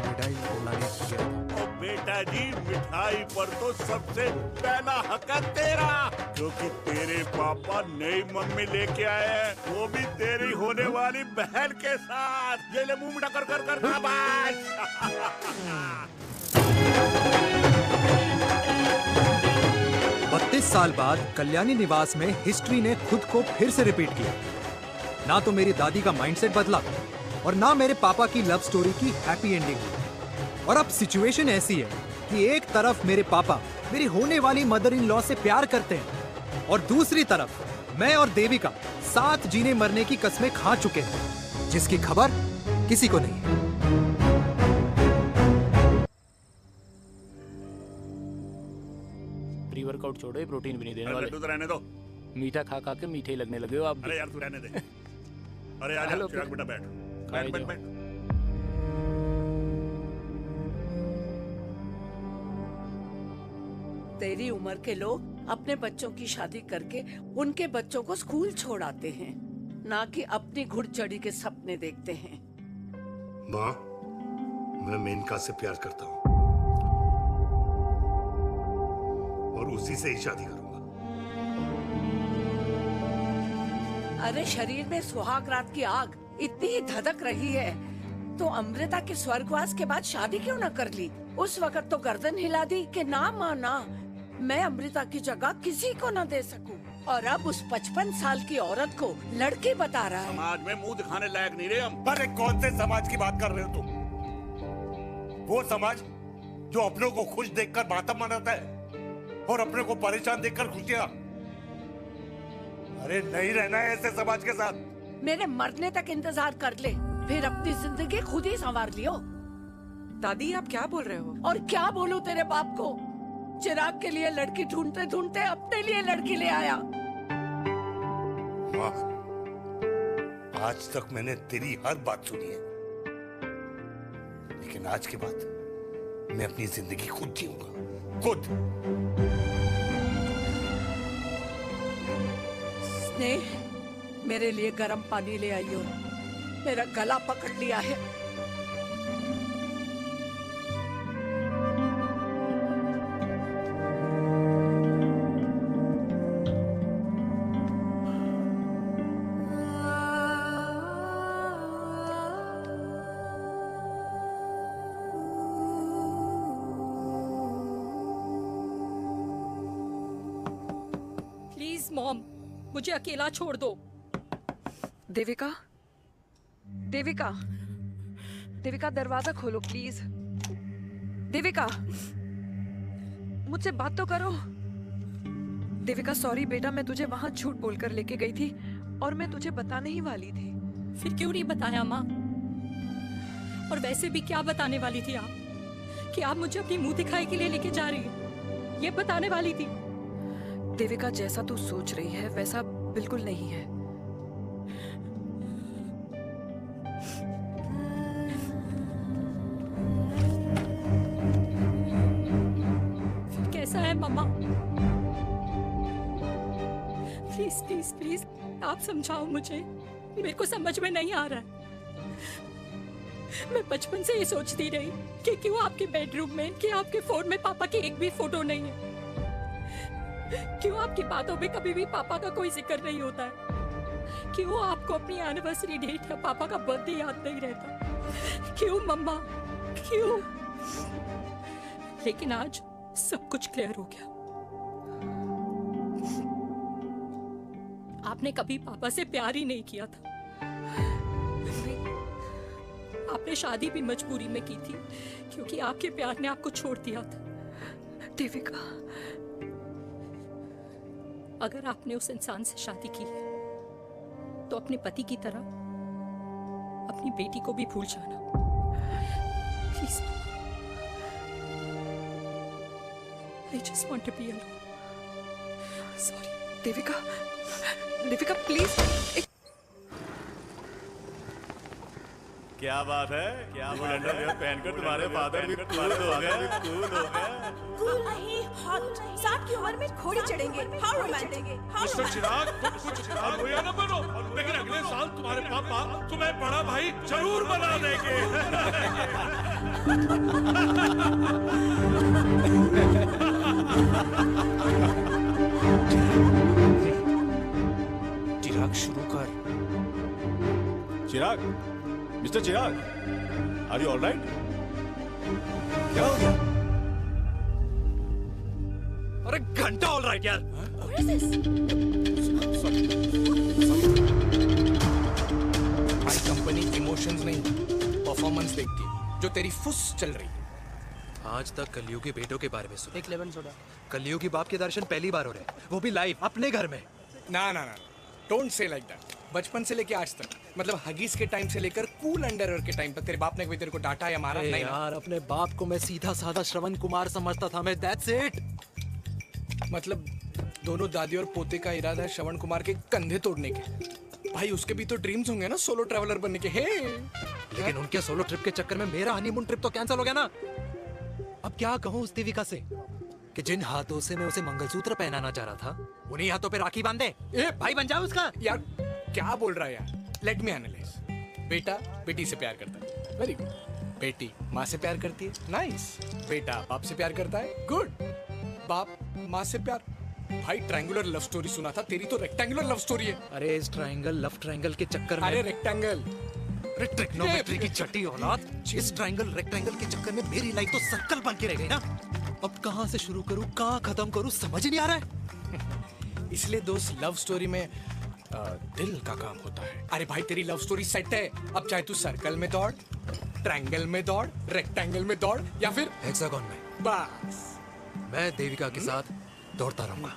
मिठाई लाने गया था। ओ बेटा जी, मिठाई पर तो सबसे पहला हक है तेरा, क्योंकि तेरे पापा नई मम्मी लेके आए हैं, वो भी तेरी होने वाली वाली बहन के साथ। ये ले मुंह मिठा कर कर कर शाबाश। 32 साल बाद कल्याणी निवास में हिस्ट्री ने खुद को फिर से रिपीट किया। ना तो मेरी दादी का माइंडसेट बदला और ना मेरे पापा की लव स्टोरी की हैप्पी एंडिंग हुई। और अब सिचुएशन ऐसी है कि एक तरफ मेरे पापा मेरी होने वाली मदर इन लॉ से प्यार करते हैं और दूसरी तरफ मैं और देविका साथ जीने मरने की कस्में खा चुके हैं, जिसकी खबर किसी को नहीं है। प्री वर्कआउट छोड़ो, ये प्रोटीन भी नहीं देने वाले। लड्डू तो रहने दो। मीठा खा खा के मीठे ही लगने लगे हो आप। अरे यार तू रहने दे। अरे आजा चिराग बेटा बैठ बैठ बैठ बैठ। तेरी उम्र के लोग अपने बच्चों की शादी करके उनके बच्चों को स्कूल छोड़ाते हैं, ना कि अपनी घुड़चढ़ी के सपने देखते हैं। माँ, मैं मेनका से प्यार करता हूँ और उसी से ही शादी करूंगा। अरे शरीर में सुहाग रात की आग इतनी ही धधक रही है तो अमृता के स्वर्गवास के बाद शादी क्यों न कर ली? उस वक्त तो गर्दन हिला दी कि ना माना, मैं अमृता की जगह किसी को न दे सकूं। और अब उस 55 साल की औरत को लड़की बता रहा है। समाज में मुंह दिखाने लायक नहीं रहे हम। अरे कौन से समाज की बात कर रहे हो तुम? वो समाज जो अपनों को खुश देखकर मातम मनाता है और अपने को परेशान देखकर खुशियां। अरे नहीं रहना है ऐसे समाज के साथ। मेरे मरने तक इंतजार कर ले, फिर अपनी जिंदगी खुद ही संवार लियो। दादी आप क्या बोल रहे हो? और क्या बोलूं तेरे बाप को? चिराग के लिए लड़की ढूंढते ढूंढते अपने लिए लड़की ले आया। माँ, आज तक मैंने तेरी हर बात सुनी है, लेकिन आज के बाद मैं अपनी जिंदगी खुद जीऊंगा, खुद। स्नेह, मेरे लिए गर्म पानी ले आइयो, मेरा गला पकड़ लिया है। प्लीज मॉम, मुझे अकेला छोड़ दो। देविका, देविका, देविका दरवाजा खोलो प्लीज। देविका, मुझसे बात तो करो। देविका सॉरी बेटा, मैं तुझे वहां झूठ बोलकर लेके गई थी और मैं तुझे बताने ही वाली थी। फिर क्यों नहीं बताया माँ? और वैसे भी क्या बताने वाली थी आप? कि आप मुझे अपनी मुंह दिखाई के लिए लेके जा रही है, ये बताने वाली थी। देविका, जैसा तू सोच रही है वैसा बिल्कुल नहीं है। फिर कैसा है मम्मा? प्लीज प्लीज प्लीज आप समझाओ मुझे, मेरे को समझ में नहीं आ रहा है। मैं बचपन से ये सोचती रही कि क्यों आपके बेडरूम में, कि आपके फोन में पापा की एक भी फोटो नहीं है, क्यों आपकी बातों में कभी भी पापा का कोई जिक्र नहीं होता है, क्यों आपको अपनी एनिवर्सरी डेट या पापा का बर्थडे याद नहीं रहता, क्यों मम्मा, क्यों? लेकिन आज सब कुछ क्लियर हो गया। आपने कभी पापा से प्यार ही नहीं किया था। आपने शादी भी मजबूरी में की थी क्योंकि आपके प्यार ने आपको छोड़ दिया था। देविका, अगर आपने उस इंसान से शादी की है तो अपने पति की तरह अपनी बेटी को भी भूल जाना please. I just want to be alone. Sorry, Devika, Devika please. क्या बात है? क्या अंडरवियर पहनकर तुम्हारे फादर भी कूल हो गए, कूल हो गए। कूल नहीं, हॉट। 60 की उम्र में घोड़ी चढ़ेंगे, हाउ रोमांटिक, हाउ मिस्टर चिराग, कुछ चिराग हुआ ना बनो, लेकिन अगले साल तुम्हारे पापा तुम्हें बड़ा भाई जरूर बना देंगे। चिराग शुरू कर। Chirag, mister Chirag, are you alright? क्या हो गया? अरे घंटा ऑलराइट यार। भाई कंपनी इमोशंस नहीं परफॉर्मेंस देखती है, जो तेरी फुस चल रही है। आज तक कलयुगी बेटों के बारे में सुना। एक लेमन सोडा। कलयुगी बाप के दर्शन पहली बार हो रहे हैं, वो भी लाइव अपने घर में। ना ना ना, डोंट से लाइक दैट। बचपन से लेके आज तक, मतलब हगीज के टाइम से लेकर कूल अंडरवेयर के टाइम तक तेरे बाप ने कभी तेरे को डांटा या मारा? नहीं यार, अपने बाप को मैं सीधा साधा श्रवण कुमार समझता था मैं, दैट्स इट। मतलब दोनों दादी और पोते का इरादा है श्रवण कुमार के कंधे तोड़ने के। भाई उसके भी तो ड्रीम्स होंगे ना सोलो ट्रैवलर बनने के। हे लेकिन उनके सोलो ट्रिप के चक्कर में मेरा हनीमून ट्रिप तो कैंसिल हो गया ना। अब क्या कहूँ उस देविका से कि जिन हाथों से मैं उसे मंगलसूत्र पहनाना चाह रहा था, उन्हीं हाथों पे राखी बांध दे। ए, भाई बन जाओ उसका। यार क्या बोल रहा है यार? Let me analyse. बेटा बेटी से प्यार करता है, वेरी गुड। बेटी माँ से प्यार करती है, नाइस। बेटा बाप से प्यार करता है, गुड। बाप माँ से प्यार। भाई ट्रायंगुलर लव स्टोरी सुना था, तेरी तो रेक्टेंगुलर लव स्टोरी है। अरे इस ट्रायंगल लव ट्रायंगल के चक्कर में, अरे रेक्टेंगल, अरे ट्रिग्नोमेट्री की छठी औलाद, इस ट्रायंगल रेक्टेंगल के चक्कर में मेरी लाइफ तो सर्कल बन के रह गई ना। अब कहाँ से शुरू करूँ, कहाँ खत्म करूँ, समझ ही नहीं आ रहा है। इसलिए दोस्त लव स्टोरी में दिल का काम होता है। अरे भाई तेरी लव स्टोरी सेट है, अब चाहे तू सर्कल में दौड़, ट्रायंगल में दौड़, रेक्टेंगल में दौड़ या फिर हेक्सागोन में, बस मैं देविका के साथ दौड़ता रहूंगा।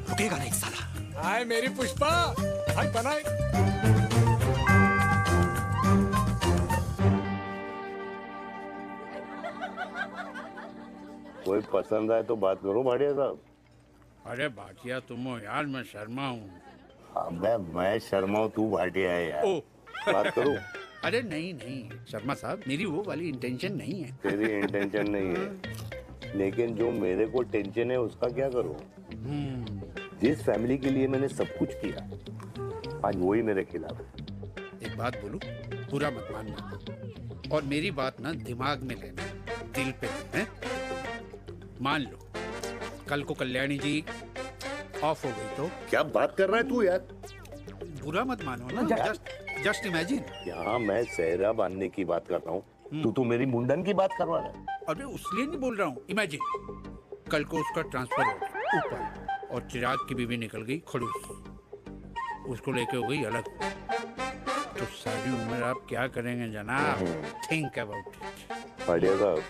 रुकेगा नहीं साला। हाय मेरी पुष्पा, भाई बनाए। कोई पसंद आए तो बात करो भाटिया साहब। अरे भाटिया तुम हो यार, मैं शर्मा हूँ। अबे मैं शर्मा हूँ, तू भाटिया है यार। ओ बात करो। अरे नहीं नहीं शर्मा साहब, मेरी वो वाली इंटेंशन नहीं है। तेरी इंटेंशन नहीं है, लेकिन जो मेरे को टेंशन है उसका क्या करूँ? जिस फैमिली के लिए मैंने सब कुछ किया, आज वही मेरे खिलाफ है। एक बात बोलूं, बुरा मत मानना, और मेरी बात ना दिमाग में लेना, दिल पे है। मान लो कल को कल्याणी जी ऑफ हो गई तो? क्या बात कर रहा है तू यार? बुरा मत मानो ना, जस्ट इमेजिन। यहाँ मैं सेहरा बांधने की बात कर रहा हूँ, तू मेरी मुंडन की बात करवा रहा है। अरे उसलिए नहीं बोल रहा हूँ, इमेजिन कल को उसका ट्रांसफर हो गया ऊपर और चिराग की बीवी निकल गई खड़ूस, उसको लेके हो गई अलग, तो सारी उम्र आप क्या करेंगे जनाब? Think about it. बढ़िया साहब,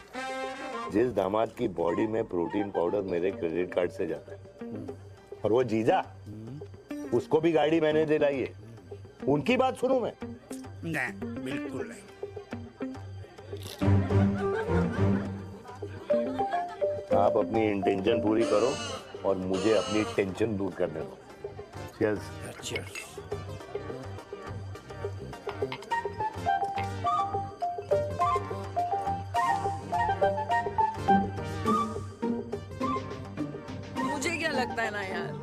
जिस दामाद की बॉडी में प्रोटीन पाउडर मेरे क्रेडिट कार्ड से जाता है, और वो जीजा, उसको भी गाड़ी मैंने दिलाई है, उनकी बात सुनूं मैं? नहीं, बिल्कुल नहीं। आप अपनी इंटेंशन पूरी करो और मुझे अपनी टेंशन दूर करने दो। Cheers. Cheers. मुझे क्या लगता है ना यार,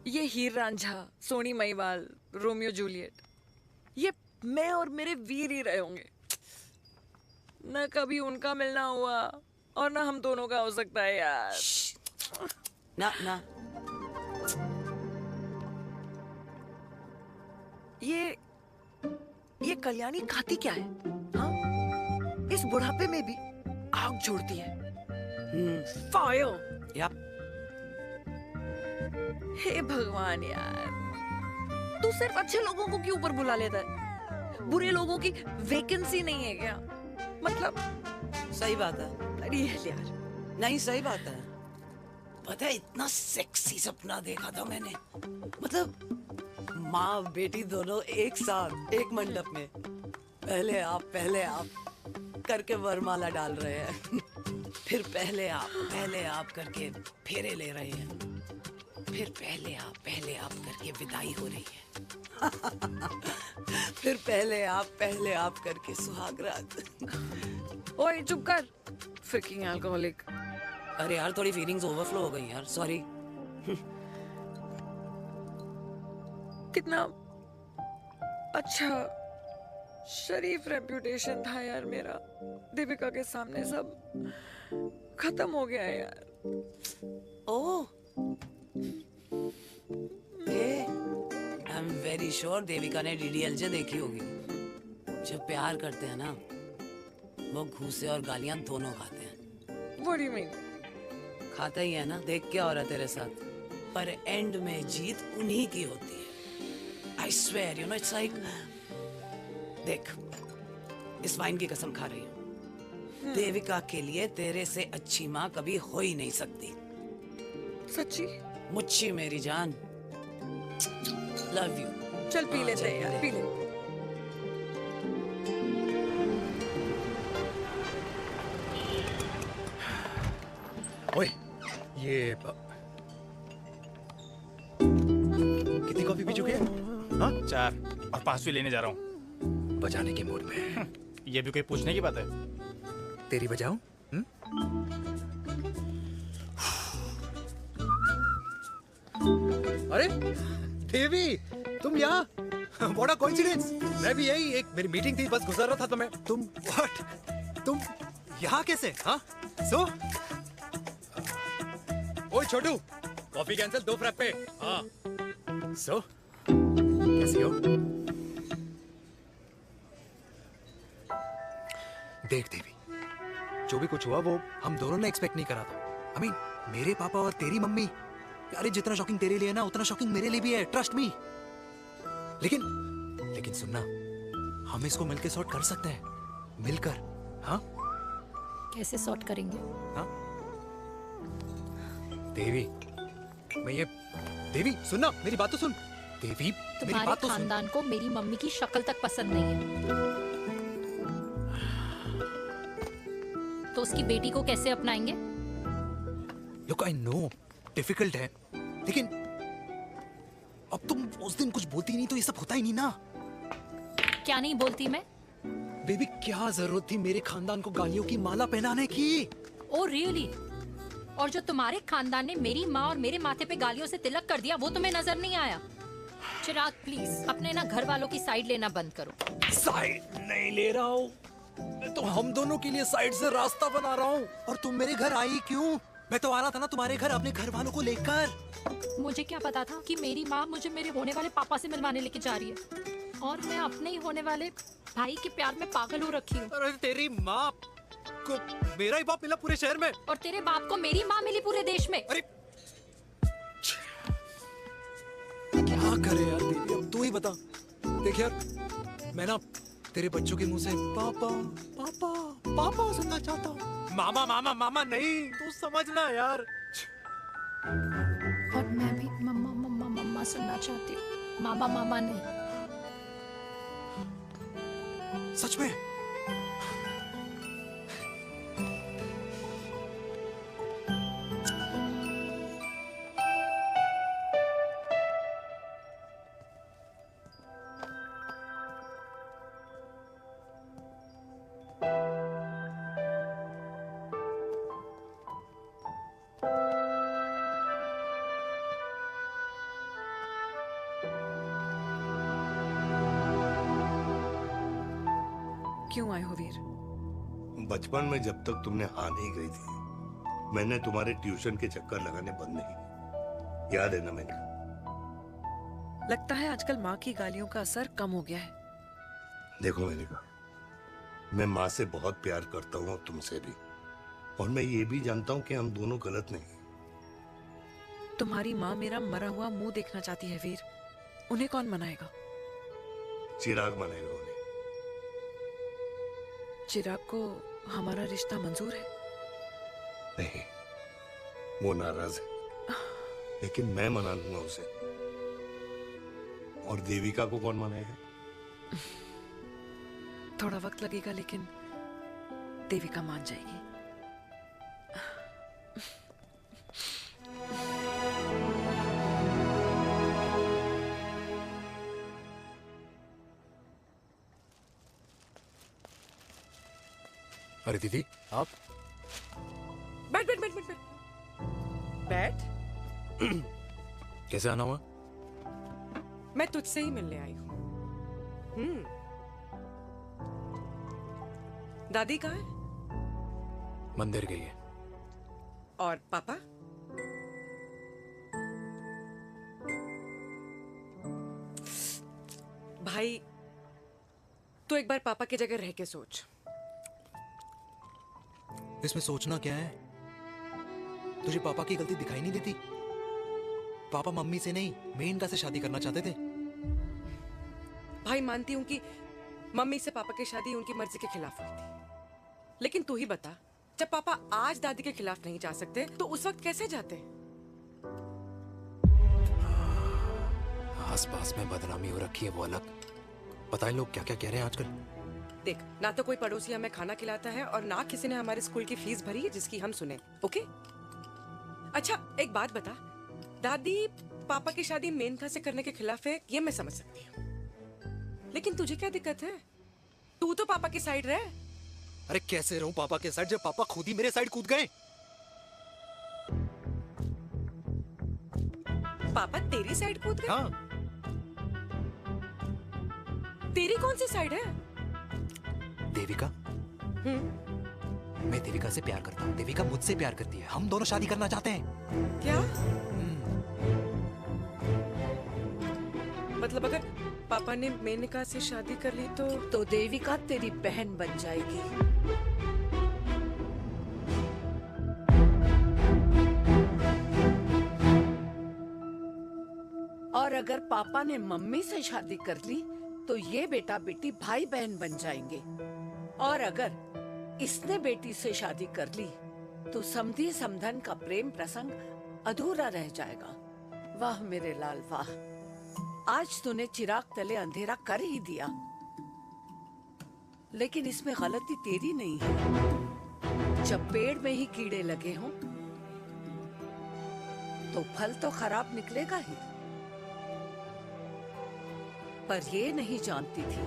ये हीर रांझा, सोनी महिवाल, रोमियो जूलियट, ये मैं और मेरे वीर ही रहे होंगे। न कभी उनका मिलना हुआ और ना हम दोनों का हो सकता है यार। ना ना, ये कल्याणी खाती क्या है? हाँ? इस बुढ़ापे में भी आग छोड़ती है। फायर। यप। हे भगवान यार, तू सिर्फ अच्छे लोगों को क्यों ऊपर बुला लेता है? बुरे लोगों की वैकेंसी नहीं है क्या? मतलब सही बात है। अरे यार, नहीं सही बात है। पता है इतना सेक्सी सपना देखा था मैंने, मतलब माँ बेटी दोनों एक साथ एक मंडप में, पहले आप करके वरमाला डाल रहे हैं, फिर पहले आप करके फेरे ले रहे हैं, फिर पहले आप करके विदाई हो रही है, फिर पहले आप करके सुहागरात। ओए चुप कर, फ्रिकिंग अल्कोहलिक। अरे यार थोड़ी फीलिंग्स ओवरफ्लो हो गई यार, सॉरी। कितना अच्छा शरीफ रेप्यूटेशन था यार मेरा, दीपिका के सामने सब खत्म हो गया है यार। Oh, I am very sure Devika ने डीडीएलजे देखी होगी। जब प्यार करते हैं ना, वो घूसे और गालियां दोनों खाते हैं। What do you mean? खाते ही है ना, देख क्या हो रहा है तेरे साथ। पर एंड में जीत उन्हीं की होती है। I swear, you know, it's like, देख, इस वाइन की कसम खा रही हूँ, देविका के लिए तेरे से अच्छी माँ कभी हो ही नहीं सकती। सच्ची? मुच्छी मेरी जान, लव यू। चल पी लेते हैं यार, पी ले। ओए, ये कितनी कॉफी पी चुके हैं? हाँ? 4 और 5वीं लेने जा रहा हूँ। बजाने के मूड में। ये भी कोई पूछने की बात है? तेरी बजाऊं? अरे देवी, तुम यहाँ? What a coincidence! मैं भी यही, एक मेरी मीटिंग थी, बस गुजर रहा था तो मैं। तुम यहाँ कैसे? हाँ? सो? ओए छोटू, कॉफी कैंसिल, 2 फ्रैप पे। हाँ। सो? कैसी हो? देख देवी, जो भी कुछ हुआ वो हम दोनों ने एक्सपेक्ट नहीं करा था। I mean, मेरे पापा और तेरी मम्मी, अरे जितना शॉकिंग तेरे लिए है ना, उतना शॉकिंग मेरे लिए भी है, ट्रस्ट मी। लेकिन सुनना, हम इसको मिलकर सॉर्ट कर सकते हैं, मिलकर। हाँ? कैसे सॉर्ट करेंगे? हाँ? देवी, देवी सुनना, मेरी बात तो सुन। देवी, मेरी तुम्हारे बात तो सुन। खानदान को मेरी मम्मी की शक्ल तक पसंद नहीं है, तो उसकी बेटी को कैसे अपनाएंगे? Look, I know, डिफिकल्ट है, लेकिन अब तुम उस दिन कुछ बोलती नहीं तो ये सब होता ही नहीं ना। क्या नहीं बोलती मैं? बेबी, क्या जरूरत थी मेरे खानदान को गालियों की माला पहनाने की? Oh really? और जो तुम्हारे खानदान ने मेरी माँ और मेरे माथे पे गालियों से तिलक कर दिया, वो तुम्हें नजर नहीं आया? चिराग प्लीज अपने ना घर वालों की साइड लेना बंद करो। साइड नहीं ले रहा हूँ, मैं तो हम दोनों के लिए साइड से रास्ता बना रहा हूँ। और तुम मेरे घर आई क्यों? मैं तो आ रहा था ना तुम्हारे घर अपने घर वालों को लेकर। मुझे क्या पता था कि मेरी माँ मुझे मेरे होने वाले पापा से मिलवाने लेके जा रही है, और मैं अपने ही होने वाले भाई के प्यार में पागल हो रखी हूँ। अरे तेरी माँ को मेरा ही बाप मिला पूरे शहर में, और तेरे बाप को मेरी माँ मिली पूरे देश में। अरे क्या करे यार दीदी, अब तू ही बता। देख यार, मैं ना तेरे बच्चों के मुंह से पापा पापा पापा सुनना चाहता हूँ। मामा मामा मामा नहीं, तू समझना यार। और मैं भी मम्मा मम्मा मम्मा सुनना चाहती हूँ, मामा मामा नहीं। सच में? क्यों आए हो वीर? बचपन में जब तक तुमने हाँ नहीं कही थी, मैंने तुम्हारे ट्यूशन के चक्कर लगाने बंद नहीं, याद है ना मैंने? लगता है आजकल माँ की गालियों का असर कम हो गया है। देखो मैंने कहा, मैं माँ से बहुत प्यार करता हूँ और तुमसे भी, और मैं ये भी जानता हूँ कि हम दोनों गलत नहीं। तुम्हारी माँ मेरा मरा हुआ मुंह देखना चाहती है वीर, उन्हें कौन मनाएगा? चिराग मनाएगा उन्हें। चिराग को हमारा रिश्ता मंजूर है? नहीं, वो नाराज है, लेकिन मैं मना लूंगा उसे। और देविका को कौन मनाएगा? थोड़ा वक्त लगेगा, लेकिन देविका मान जाएगी। अरे दीदी, आप बैठ बैठ बैठ बैठ बैठ। कैसे आना हुआ? मैं तुझसे ही मिलने आई हूँ। दादी कहाँ है? मंदिर गई है। और पापा? भाई तू एक बार पापा की जगह रह के सोच। इसमें सोचना क्या है? तुझे पापा की गलती दिखाई नहीं देती? पापा मम्मी से नहीं मेनका से शादी करना चाहते थे। भाई मानती हूँ कि मम्मी से पापा की शादी उनकी मर्जी के खिलाफ हुई थी, लेकिन तू ही बता, जब पापा आज दादी के खिलाफ नहीं जा सकते तो उस वक्त कैसे जाते? आसपास में बदनामी हो रखी है वो अलग। पता है लोग क्या क्या कह रहे हैं आजकल? देख, ना तो कोई पड़ोसी हमें खाना खिलाता है और ना किसी ने हमारे स्कूल की फीस भरी है जिसकी हम सुने। ओके? अच्छा एक बात बता, दादी पापा की शादी मेनका से करने के खिलाफ है, ये मैं समझ सकती हूँ, लेकिन तुझे क्या दिक्कत है? तू तो पापा की साइड रहे। अरे कैसे रहूं पापा के साइड जब पापा खुद ही मेरे साइड कूद गए? पापा तेरी साइड कूद गए? हाँ। तेरी कौन सी साइड है? देविका। मैं देविका से प्यार करता हूँ, देविका मुझसे प्यार करती है, हम दोनों शादी करना चाहते हैं। क्या? मतलब अगर पापा ने मेनका से शादी कर ली तो देविका तेरी बहन बन जाएगी। और अगर पापा ने मम्मी से शादी कर ली तो ये बेटा बेटी भाई बहन बन जाएंगे। और अगर इसने बेटी से शादी कर ली तो समधी समधन का प्रेम प्रसंग अधूरा रह जाएगा। वाह मेरे लाल वाह, आज तूने चिराग तले अंधेरा कर ही दिया, लेकिन इसमें गलती तेरी नहीं है। जब पेड़ में ही कीड़े लगे हों तो फल तो खराब निकलेगा ही। पर ये नहीं जानती थी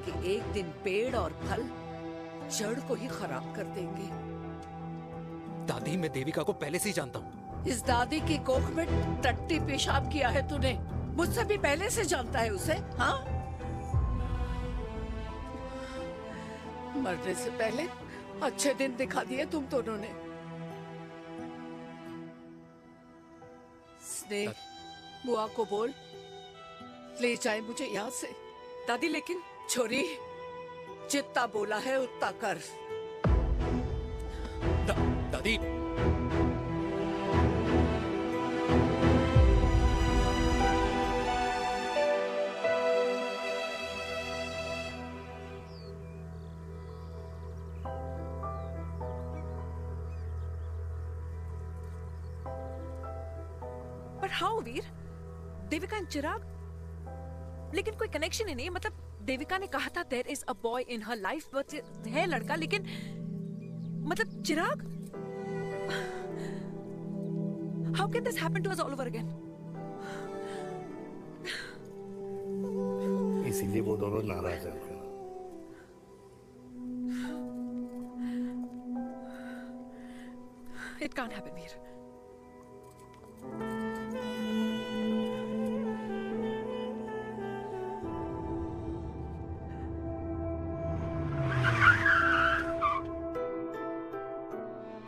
कि एक दिन पेड़ और फल जड़ को ही खराब कर देंगे। दादी मैं देविका को पहले से ही जानता हूँ। इस दादी की कोख में टट्टी पेशाब किया है तूने, मुझसे भी पहले से जानता है उसे। हाँ, मरने से पहले अच्छे दिन दिखा दिए तुम दोनों ने। स्नेह, बुआ को बोल ले जाए मुझे यहाँ से। दादी लेकिन छोरी, जितना बोला है उतना कर। दादी पर हाउ वीर? देविका एंड चिराग, लेकिन कोई कनेक्शन ही नहीं। मतलब देविका ने कहा था there is a boy in her life, but है लड़का, लेकिन मतलब Chirag, how can this happen to us all over again? इसीलिए वो दोनों नाराज हैं। It can't happen Veer.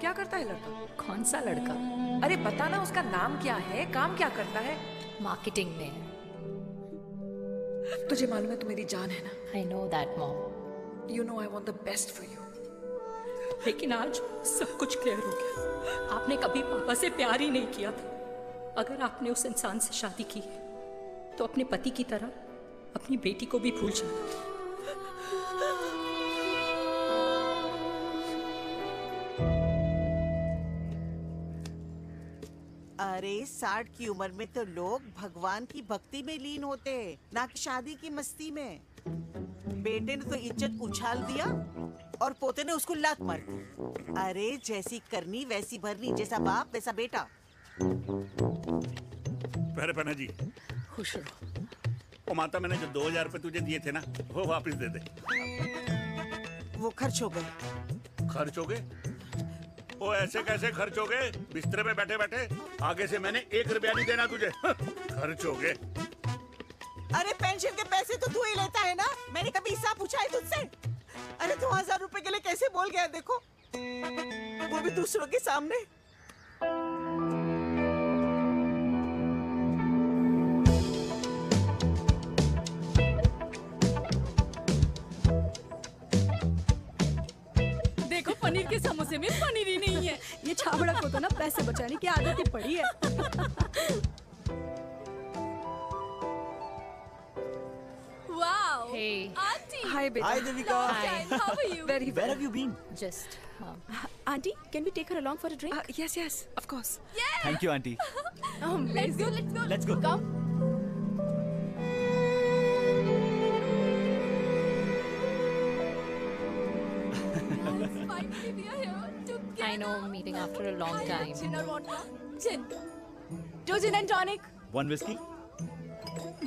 क्या करता है लड़का? कौन सा लड़का? अरे बता ना, उसका नाम क्या है, काम क्या करता है? मार्केटिंग में। तुझे मालूम है तू मेरी जान है ना? I know that mom. You know I want the best for you. लेकिन आज सब कुछ क्लियर हो गया। आपने कभी पापा से प्यार ही नहीं किया था। अगर आपने उस इंसान से शादी की तो अपने पति की तरह अपनी बेटी को भी भूल जाना। अरे 60 की उम्र में तो लोग भगवान की भक्ति में लीन होते हैं, ना कि शादी की मस्ती में। बेटे ने तो इज्जत उछाल दिया और पोते ने उसको लात मार दी। अरे जैसी करनी वैसी भरनी, जैसा बाप वैसा बेटा। पहले पन्ना जी खुश रहो। ओ माता, मैंने जो 2000 रुपए तुझे दिए थे ना, वो वापस दे दे। वो खर्च हो गए। खर्च हो गए? ओ ऐसे कैसे खर्च हो गए? बिस्तर पे बैठे बैठे। आगे से मैंने 1 रुपया नहीं देना तुझे। खर्च हो गए। अरे पेंशन के पैसे तो तू ही लेता है ना, मैंने कभी हिसाब पूछा है तुझसे? अरे 2000 रुपए के लिए कैसे बोल गया देखो, वो भी दूसरों के सामने। पनीर के समोसे में पनीर ही नहीं है। ये छाबड़ा को तो ना पैसे बचाने की आदत ही पड़ी है। Wow. Hey. Auntie. Hi, beta. Hi, Devika. Hi. How are you? Very well. Where have you been? Just. Auntie, can we take her along for a drink? Yes, yes, of course. Yeah. Thank you, auntie. Let's go. Let's go. Let's go. Come. Finally, we are here together. I know, meeting after a long time. Gin or vodka? Gin. Two gin and tonic. One whiskey,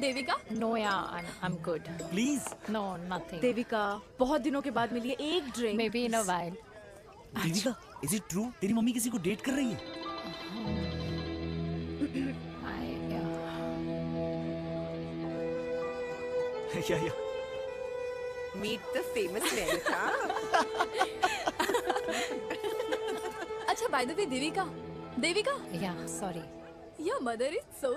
Devika? No, yeah, I'm good. please. No, nothing. Devika, बहुत दिनों के बाद मिली है, एक drink. Maybe in a while. Deepika, is it true? तेरी mummy किसी को date कर रही है? Yeah. Meet the famous America. अच्छा, by the way, Devika, Devika? Yeah, sorry. Your mother is so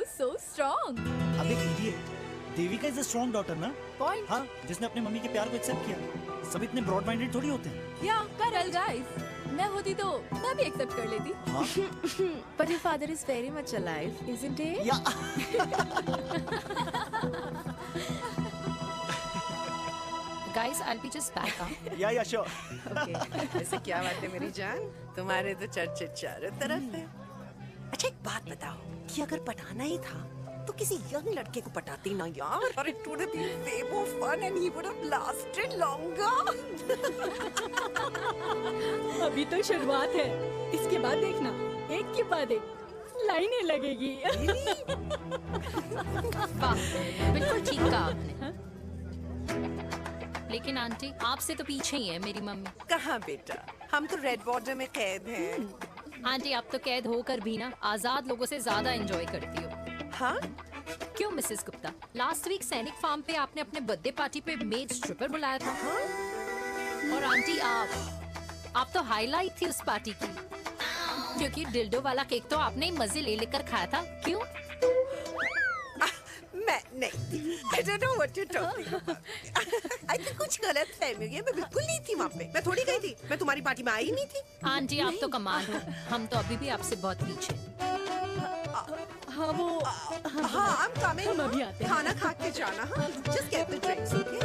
strong. अब एक idiot. Devika is a strong daughter ना? Point. हाँ, जिसने अपने मम्मी के प्यार को एक्सेप्ट किया। सब इतने ब्रॉड माइंडेड थोड़ी होते हैं। Yeah, correct guys. मैं होती तो मैं भी एक्सेप्ट कर लेती। हाँ? But your father is very much alive, isn't he? Yeah. Guys, I'll be just back. Huh? Yeah, sure. Okay. ऐसे क्या बात है मेरी जान? तुम्हारे तो चर्चे चारों तरफ है। अच्छा एक बात बताओ कि अगर पटाना ही था तो किसी यंग लड़के को पटाती ना यार। और it would have been way more fun and he would have lasted longer. अभी तो शुरुआत है, इसके बाद देखना, एक के बाद एक लाइनें लगेगी। वाह, बिल्कुल ठीक कहा आपने। लेकिन आंटी, आपसे तो पीछे ही है मेरी मम्मी। कहाँ बेटा, हम तो रेड बॉर्डर में कैद हैं। आंटी, आप तो कैद होकर भी ना आजाद लोगों से ज्यादा एंजॉय करती हो। हाँ? क्यों मिसेस गुप्ता? लास्ट वीक सैनिक फार्म पे आपने अपने बर्थडे पार्टी पे मेड स्ट्रिपर बुलाया था। हाँ? और आंटी, आप तो हाईलाइट थी उस पार्टी की, क्योंकि डिल्डो वाला केक तो आपने ही मजे ले लेकर खाया था। क्यों? मैं नहीं, I don't know what you're talking about. I think कुछ गलत फहमी हुई है। मैं बिल्कुल नहीं थी वहाँ पे। मैं थोड़ी गई थी। मैं तुम्हारी पार्टी में आई ही नहीं थी। आंटी, आप तो कमाल हो। हम तो अभी भी आपसे बहुत पीछे। हाँ वो। हाँ, I'm coming. हम अभी आते हैं। खाना खा के जाना। हाँ, just get the drinks, okay?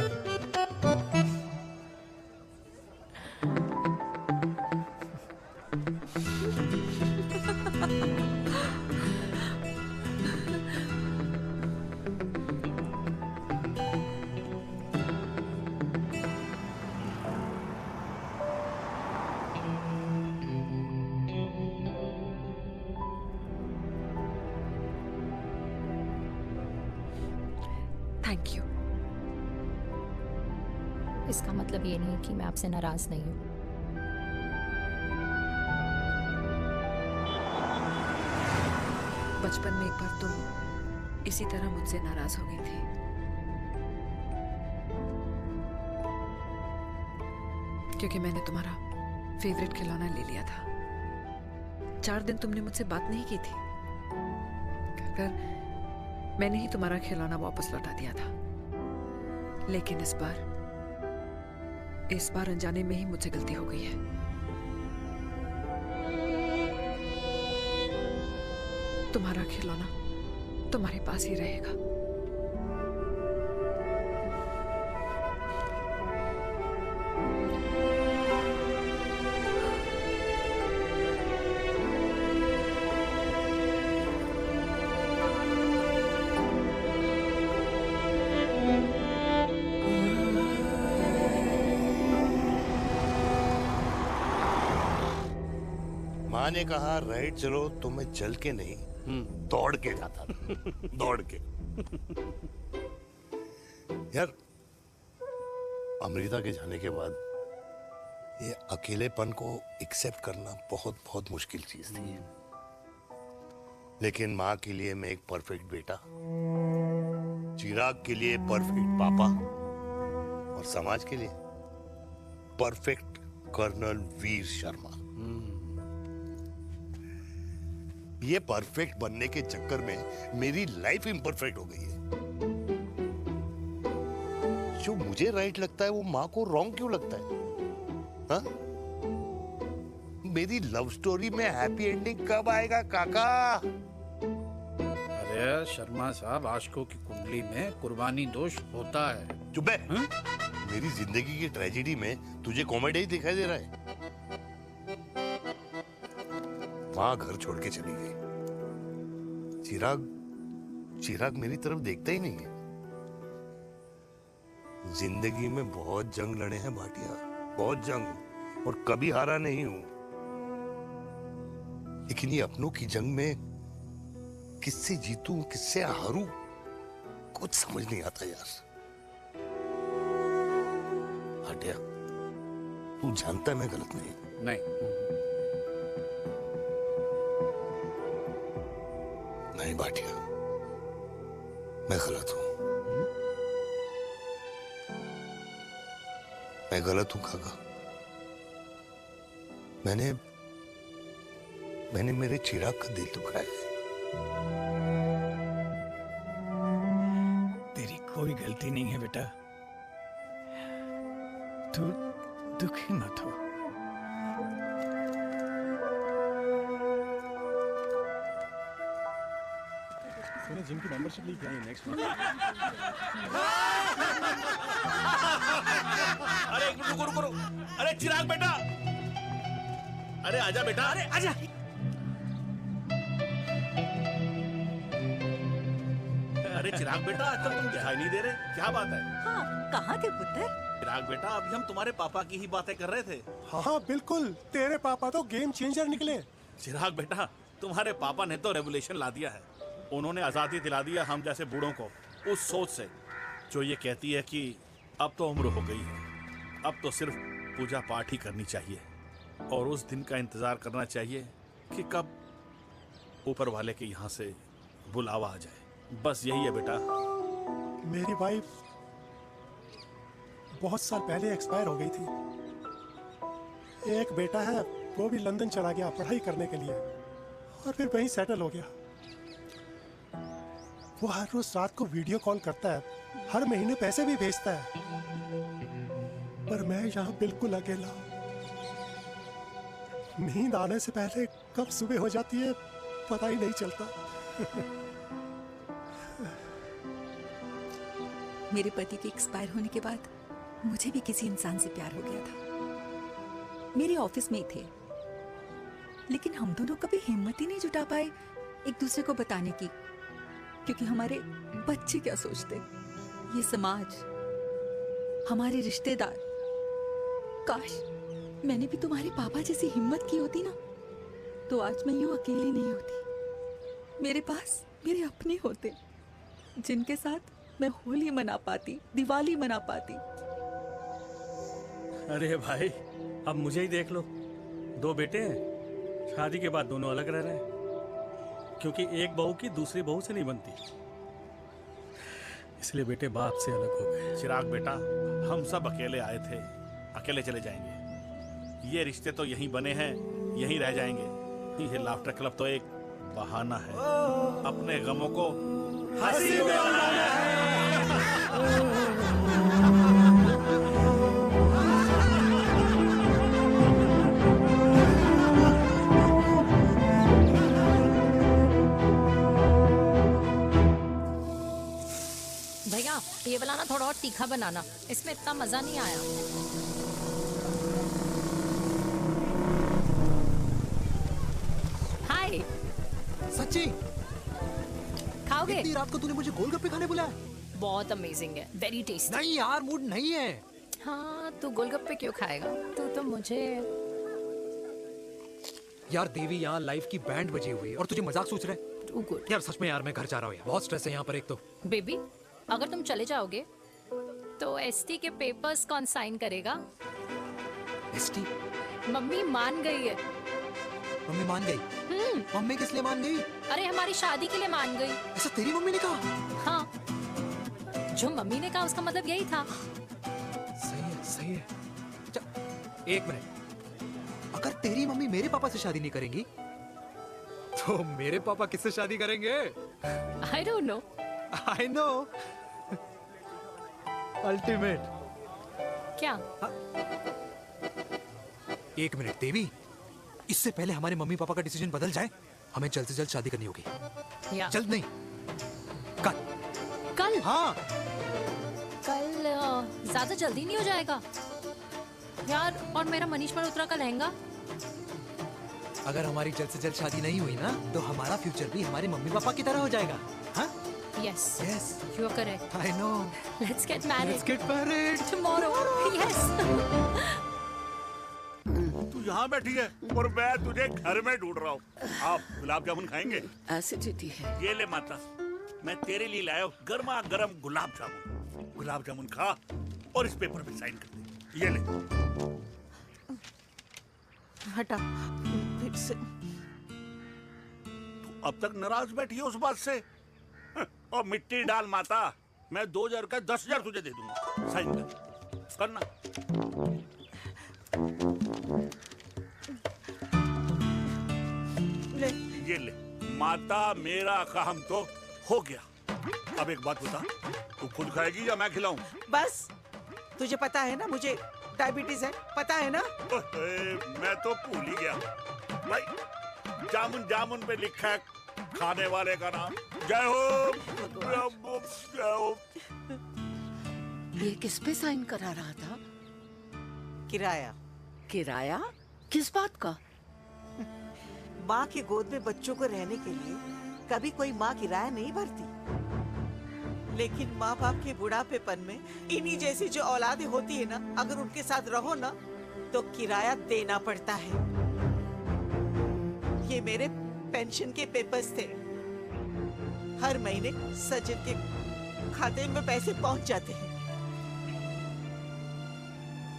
Thank you. इसका मतलब ये नहीं कि मैं आपसे नाराज नहीं हूँ। बचपन में एक बार तुम इसी तरह मुझसे नाराज हो गई थी। क्योंकि मैंने तुम्हारा फेवरेट खिलौना ले लिया था। 4 दिन तुमने मुझसे बात नहीं की थी। फिर मैंने ही तुम्हारा खिलौना वापस लौटा दिया था। लेकिन इस बार अनजाने में ही मुझसे गलती हो गई है। तुम्हारा खिलौना तुम्हारे पास ही रहेगा। माँ ने कहा राइट चलो तो मैं चल के नहीं दौड़ के जाता था। दौड़ के। यार अमृता के जाने के बाद ये अकेलेपन को एक्सेप्ट करना बहुत बहुत मुश्किल चीज थी। लेकिन माँ के लिए मैं एक परफेक्ट बेटा, चिराग के लिए परफेक्ट पापा और समाज के लिए परफेक्ट कर्नल वीर शर्मा। ये परफेक्ट बनने के चक्कर में मेरी लाइफ इम्परफेक्ट हो गई है। जो मुझे राइट लगता है वो माँ को रॉन्ग क्यों लगता है? हाँ? मेरी लव स्टोरी में हैप्पी एंडिंग कब आएगा काका? अरे शर्मा साहब, आशिकों की कुंडली में कुर्बानी दोष होता है। चुप है। मेरी जिंदगी की ट्रेजेडी में तुझे कॉमेडी ही दिखाई दे रहा है। माँ घर छोड़ के चली गई। चिराग मेरी तरफ देखता ही नहीं है। जिंदगी में बहुत जंग लड़े हैं भाटिया, बहुत जंग, और कभी हारा नहीं हूं। लेकिन ये अपनों की जंग में किससे जीतूं, किससे हारूं, कुछ समझ नहीं आता यार। भाटिया, तू जानता है मैं गलत नहीं। नहीं भाटिया, मैं गलत हूं। मैं गलत हूं काका। मैंने मेरे चिराग का दिल दुखाया है। तेरी कोई गलती नहीं है बेटा, तू दुखी मत हो। जिम की मेंबरशिप ली क्या है नेक्स्ट मंथ? अरे एक मिनट रुको। अरे चिराग बेटा, अरे आजा बेटा, अरे आजा। अरे चिराग बेटा, आजकल तुम दिखाई नहीं दे रहे, क्या बात है? हाँ, कहाँ थे पुत्र? चिराग बेटा, अभी हम तुम्हारे पापा की ही बातें कर रहे थे। हाँ बिल्कुल, तेरे पापा तो गेम चेंजर निकले। चिराग बेटा, तुम्हारे पापा ने तो रेवोल्यूशन ला दिया है। उन्होंने आज़ादी दिला दिया हम जैसे बूढ़ों को, उस सोच से जो ये कहती है कि अब तो उम्र हो गई है, अब तो सिर्फ पूजा पाठ ही करनी चाहिए और उस दिन का इंतज़ार करना चाहिए कि कब ऊपर वाले के यहाँ से बुलावा आ जाए। बस यही है बेटा। मेरी वाइफ बहुत साल पहले एक्सपायर हो गई थी। एक बेटा है, वो भी लंदन चला गया पढ़ाई करने के लिए और फिर वहीं सेटल हो गया। वो हर रोज रात को वीडियो कॉल करता है, हर महीने पैसे भी भेजता है, पर मैं यहाँ बिल्कुल अकेला हूँ। नींद आने से पहले कब सुबह हो जाती है पता ही नहीं चलता। मेरे पति के एक्सपायर होने के बाद मुझे भी किसी इंसान से प्यार हो गया था। मेरे ऑफिस में ही थे, लेकिन हम दोनों कभी हिम्मत ही नहीं जुटा पाए एक दूसरे को बताने की, क्योंकि हमारे बच्चे क्या सोचते, ये समाज, हमारे रिश्तेदार। काश मैंने भी तुम्हारे पापा जैसी हिम्मत की होती ना, तो आज मैं यूं अकेली नहीं होती। मेरे पास मेरे अपने होते, जिनके साथ मैं होली मना पाती, दिवाली मना पाती। अरे भाई, अब मुझे ही देख लो, 2 बेटे हैं, शादी के बाद दोनों अलग रह रहे हैं, क्योंकि एक बहू की दूसरी बहू से नहीं बनती, इसलिए बेटे बाप से अलग हो गए। चिराग बेटा, हम सब अकेले आए थे, अकेले चले जाएंगे। ये रिश्ते तो यहीं बने हैं, यहीं रह जाएंगे। ये लाफ्टर क्लब तो एक बहाना है अपने गमों को हंसी में उड़ाना है। भैया ये वाला ना थोड़ा और तीखा बनाना, इसमें इतना मजा नहीं आया। हाय। सच्ची? खाओगे? इतनी रात को तूने मुझे गोलगप्पे खाने बुलाया? बहुत अमेजिंग है, वेरी टेस्टी। नहीं यार, मूड नहीं है। हाँ, तू गोलगप्पे क्यों खाएगा? तू तो मुझे। यार देवी, यहाँ लाइफ की बैंड बजी हुई है और तुझे मजाक सोच रहे? यार सच में यार, मैं घर जा रहा हूँ यार, बहुत स्ट्रेस है यहाँ पर। एक तो बेबी, अगर तुम चले जाओगे तो एसटी के पेपर्स कौन साइन करेगा? एसटी? मम्मी मान गई है। मम्मी मान गई? मम्मी किस लिए मान गई? अरे हमारी शादी के लिए मान गई। ऐसा तेरी मम्मी ने कहा? हाँ, जो मम्मी ने कहा उसका मतलब यही था। सही है, सही है। एक मिनट, अगर तेरी मम्मी मेरे पापा से शादी नहीं करेंगी तो मेरे पापा किससे शादी करेंगे? I don't know. I know. Ultimate. क्या? एक मिनट देवी, इससे पहले हमारे मम्मी पापा का डिसीजन बदल जाए, हमें जल्द से जल्द शादी करनी होगी। जल्द नहीं, कल। कल? हाँ। कल ज्यादा जल्दी नहीं हो जाएगा यार? और मेरा मनीष मल्होत्रा का लहंगा? अगर हमारी जल्द से जल्द शादी नहीं हुई ना, तो हमारा फ्यूचर भी हमारे मम्मी पापा की तरह हो जाएगा। हाँ? Yes. Yes. You are correct. I know. Let's get married. Let's get married. Tomorrow. Yes. तू यहाँ बैठी है और मैं तुझे घर में ढूंढ रहा हूँ। आप गुलाब जामुन खाएंगे? एसिडिटी है। ये ले माता, मैं तेरे लिए लाया हूँ गर्मा गर्म गुलाब जामुन। गुलाब जामुन खा और इस पेपर पे साइन कर दे। ये ले। हटा फिर से। तू अब तक नाराज बैठी है उस बात से? और मिट्टी डाल माता, मैं 2000 का 10,000 तुझे दे दूंगा। साइन कर, करना। ले। ये ले माता, मेरा काम तो हो गया। अब एक बात बता, तू खुद खाएगी या मैं खिलाऊं? बस, तुझे पता है ना मुझे डायबिटीज है, पता है ना? मैं तो भूल ही गया भाई। जामुन जामुन पे लिखा है खाने वाले का नाम। जय हो, जय हो। ये किस पे साइन करा रहा था? किराया। किराया? किस बात का? माँ की गोद में बच्चों को रहने के लिए कभी कोई माँ किराया नहीं भरती, लेकिन माँ बाप के बुढ़ापेपन में इन्हीं जैसी जो औलादें होती है ना, अगर उनके साथ रहो ना तो किराया देना पड़ता है। ये मेरे पेंशन के पेपर्स थे। हर महीने सचिन के खाते में पैसे पहुंच जाते हैं।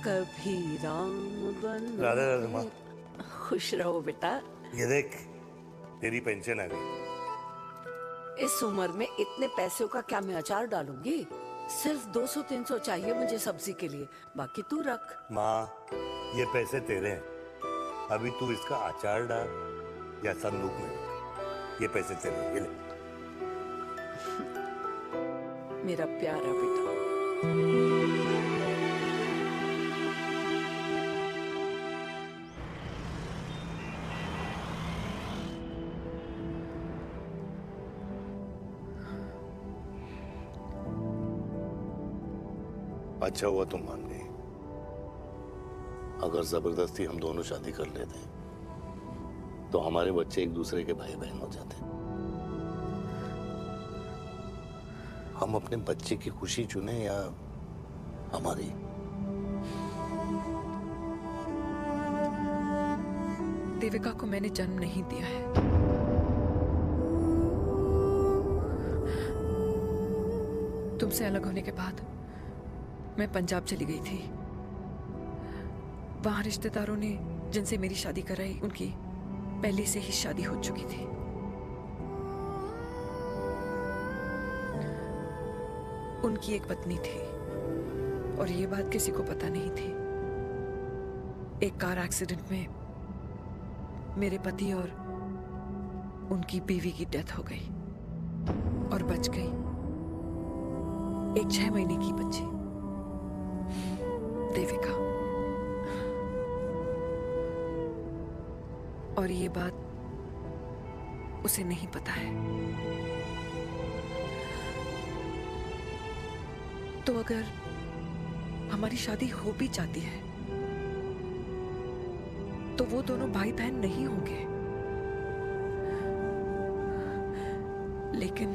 कभी राम बन। राधे राधे माँ। खुश रहो बेटा। ये देख, तेरी पेंशन आ गई। इस उम्र में इतने पैसों का क्या मैं अचार डालूंगी? सिर्फ 200-300 चाहिए मुझे सब्जी के लिए, बाकी तू रख। माँ, ये पैसे तेरे हैं। अभी तू इसका अचार डाल या संदूक में रख। ये पैसे तेरे हैं, ये ले। मेरा प्यारा बेटा। अच्छा हुआ तुम मान गई। अगर जबरदस्ती हम दोनों शादी कर लेते तो हमारे बच्चे एक दूसरे के भाई बहन हो जाते। हम अपने बच्चे की खुशी चुने या हमारी? देविका को मैंने जन्म नहीं दिया है। तुमसे अलग होने के बाद मैं पंजाब चली गई थी। वहां रिश्तेदारों ने जिनसे मेरी शादी कराई, उनकी पहले से ही शादी हो चुकी थी। उनकी एक पत्नी थी और ये बात किसी को पता नहीं थी। एक कार एक्सीडेंट में मेरे पति और उनकी बीवी की डेथ हो गई और बच गई एक 6 महीने की बच्ची, देविका। और ये बात उसे नहीं पता है। तो अगर हमारी शादी हो भी जाती है तो वो दोनों भाई बहन नहीं होंगे। लेकिन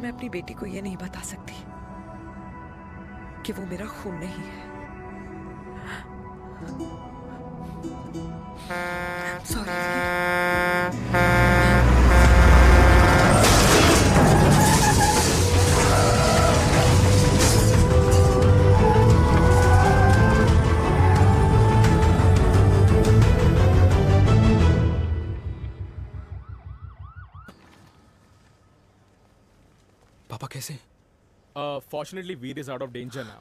मैं अपनी बेटी को ये नहीं बता सकती कि वो मेरा खून नहीं है। सॉरी। पापा कैसे? Fortunately Veer is out of danger now.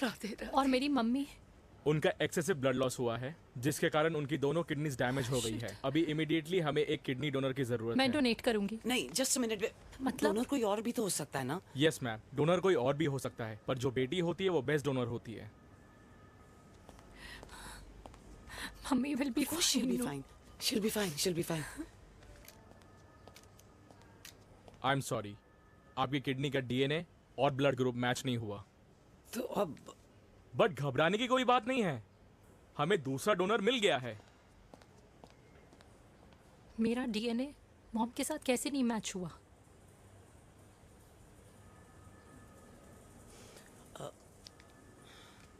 Radhe Radhe. और मेरी मम्मी? उनका एक्सेसिव ब्लड लॉस हुआ है जिसके कारण उनकी दोनों किडनीज डैमेज हो गई है। अभी इमीडिएटली हमें एक किडनी डोनर की जरूरत मैं है। डोनेट करूंगी। नहीं, जस्ट मिनट। मतलब डोनर कोई और भी तो हो सकता है ना? यस मैम, डोनर कोई और भी हो सकता है, पर जो बेटी होती है वो बेस्ट डोनर होती है। Mummy will be fine. She'll be fine. She'll be fine. She'll be fine. I'm sorry. आपकी किडनी का डीएनए और ब्लड ग्रुप मैच नहीं हुआ। तो अब बट घबराने की कोई बात नहीं है, हमें दूसरा डोनर मिल गया है। मेरा डीएनए मॉम के साथ कैसे नहीं मैच हुआ?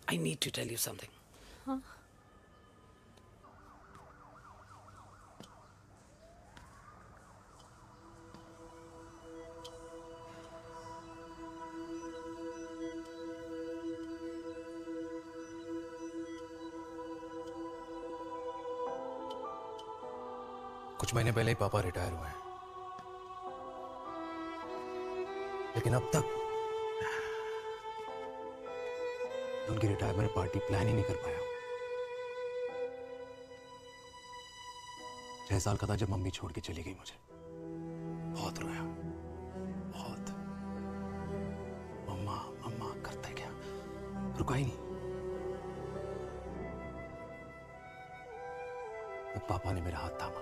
I need to tell you something. हाँ? कुछ महीने पहले ही पापा रिटायर हुए हैं, लेकिन अब तक उनकी रिटायरमेंट पार्टी प्लान ही नहीं कर पाया। 6 साल का था जब मम्मी छोड़ के चली गई मुझे। बहुत रोया, बहुत। मम्मा मम्मा करता क्या, रुका ही नहीं। तो पापा ने मेरा हाथ थामा,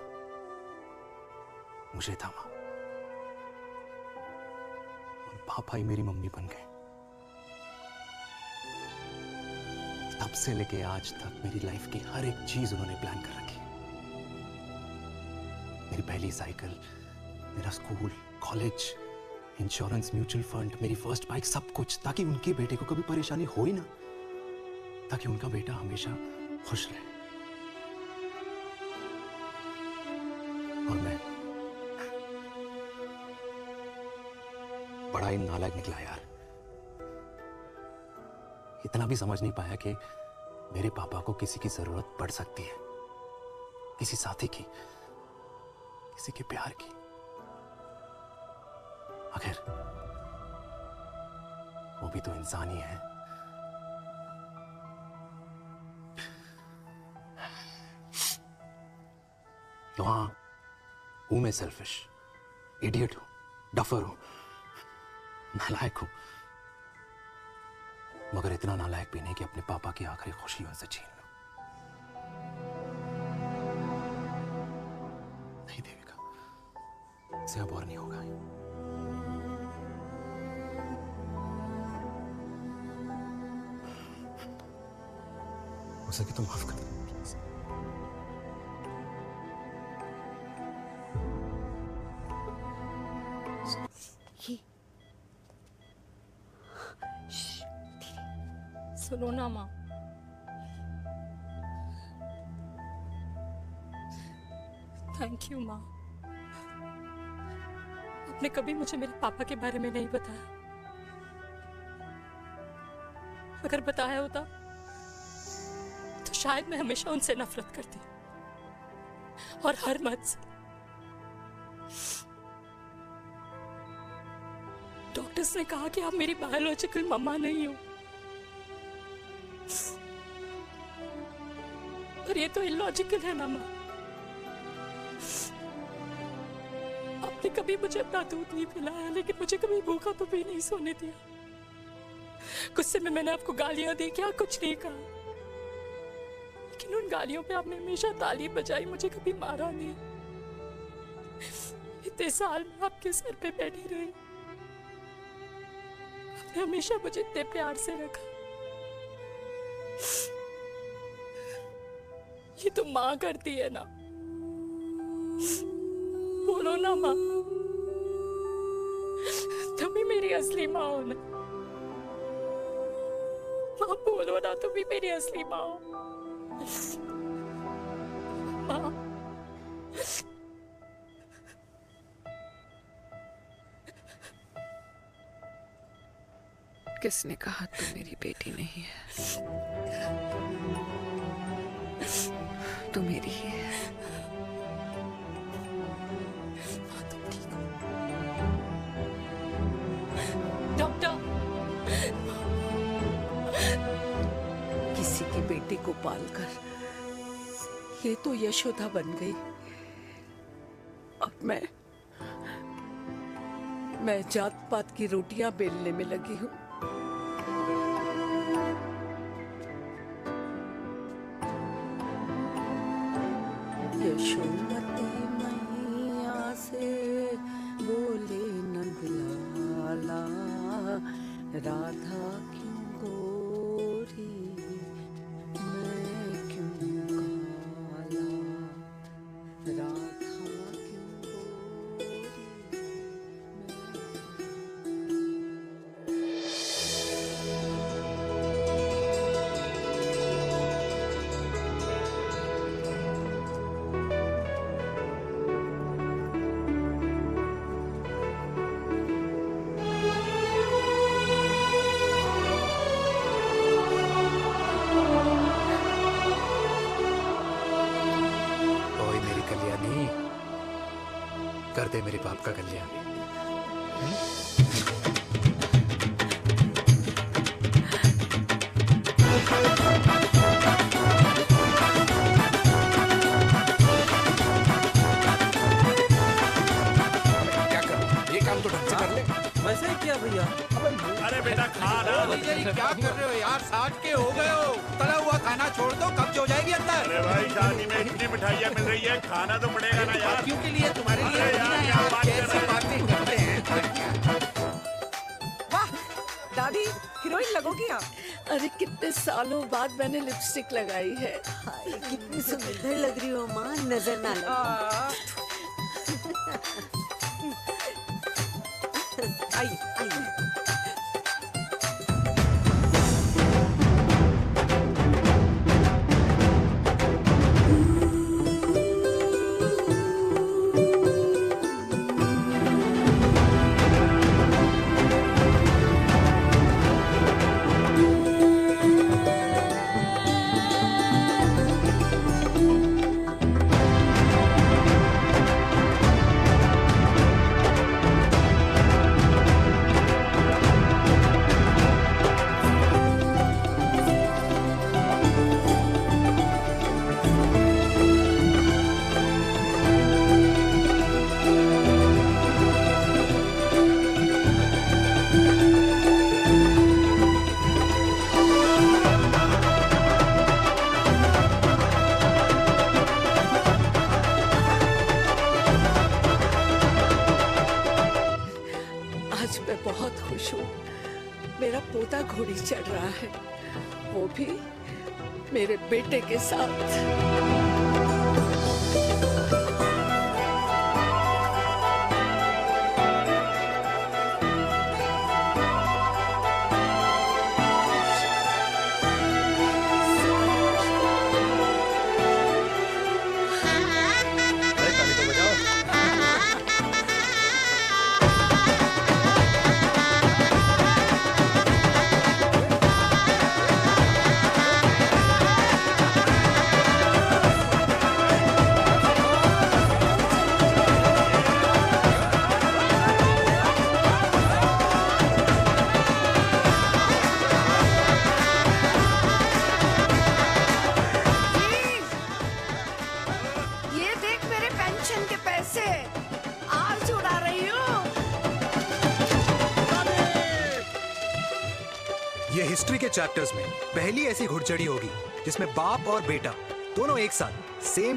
मुझे थामा, और पापा ही मेरी मम्मी बन गए। तब से लेके आज तक मेरी लाइफ की हर एक चीज उन्होंने प्लान कर रखी। मेरी पहली साइकिल, मेरा school, college, insurance, mutual fund, मेरी फर्स्ट बाइक, सब कुछ, ताकि उनके बेटे को कभी परेशानी हो ही ना, ताकि उनका बेटा हमेशा खुश रहे। और मैं बड़ा ही नालायक निकला यार। इतना भी समझ नहीं पाया कि मेरे पापा को किसी की जरूरत पड़ सकती है, किसी साथी की, किसी के प्यार की। आखिर वो भी तो इंसान ही है। तो हाँ, हूं मैं सेल्फिश, इडियट हूं, डफर हूं, नालायक हूं, मगर इतना नालायक भी नहीं कि अपने पापा की आखिरी खुशी उनसे छीन लूं। नहीं देविका, इससे अब और नहीं होगा। हो सके तो माफ कर दो। सुनो ना माँ, थैंक यू माँ। आपने कभी मुझे मेरे पापा के बारे में नहीं बताया। अगर बताया होता तो शायद मैं हमेशा उनसे नफरत करती, और हर मत से। डॉक्टर्स ने कहा कि आप मेरी बायोलॉजिकल मम्मा नहीं हो, और ये तो इलॉजिकल है ना माँ। आपने कभी मुझे अपना दूध नहीं पिलाया, लेकिन मुझे कभी भूखा तो भी नहीं सोने दिया। गुस्से में मैंने आपको गालियां दी, क्या कुछ नहीं कहा, लेकिन उन गालियों पे आपने हमेशा ताली बजाई, मुझे kभी मारा नहीं। इतने साल में आपके सर पे बैठी रही, आपने हमेशा मुझे इतने प्यार से रखा। ये तो माँ करती है ना, बोलो ना माँ, तुम ही मेरी असली माँ हो ना। माँ बोलो ना, तुम ही मेरी असली माँ हो। माँ, किसने कहा तू मेरी बेटी नहीं है? तू मेरी ही है। डॉक्टर, किसी की बेटी को पालकर ये तो यशोदा बन गई। अब मैं जात पात की रोटियां बेलने में लगी हूँ। राधा क्यों गोरी मैं क्यों काला, राधा क्यों ओए मेरी कल्याणी, कर दे मेरे बाप का कल्याण। क्या करूं? ये काम तो ढंग से कर ले। वैसे ही किया भैया। अरे बेटा खा ना। भैया क्या कर रहे हो यार? 60 के हो गए हो, तला हुआ खाना छोड़ दो, कब्ज हो जाएगी अंदर। अरे भाई शादी में इतनी मिठाइयाँ मिल रही है, खाना तो पड़ेगा ना यार। क्यों के लिए तुम्हारे लिए अरे यार, क्या बात कर रहे हैं? बातें करते हैं। वाह दादी, हीरोइन लगोगी आप। अरे कितने सालों बाद मैंने लिपस्टिक लगाई है। हाय, कितनी सुंदर लग रही हो माँ, नजर ना लगे। आइए आइए। आज मैं बहुत खुश हूँ। मेरा पोता घोड़ी चढ़ रहा है, वो भी मेरे बेटे के साथ। ये देख मेरे पेंशन के पैसे आज उड़ा रही हूँ। ये हिस्ट्री के चैप्टर्स में पहली ऐसी घुड़चढ़ी होगी जिसमें बाप और बेटा दोनों एक साथ सेम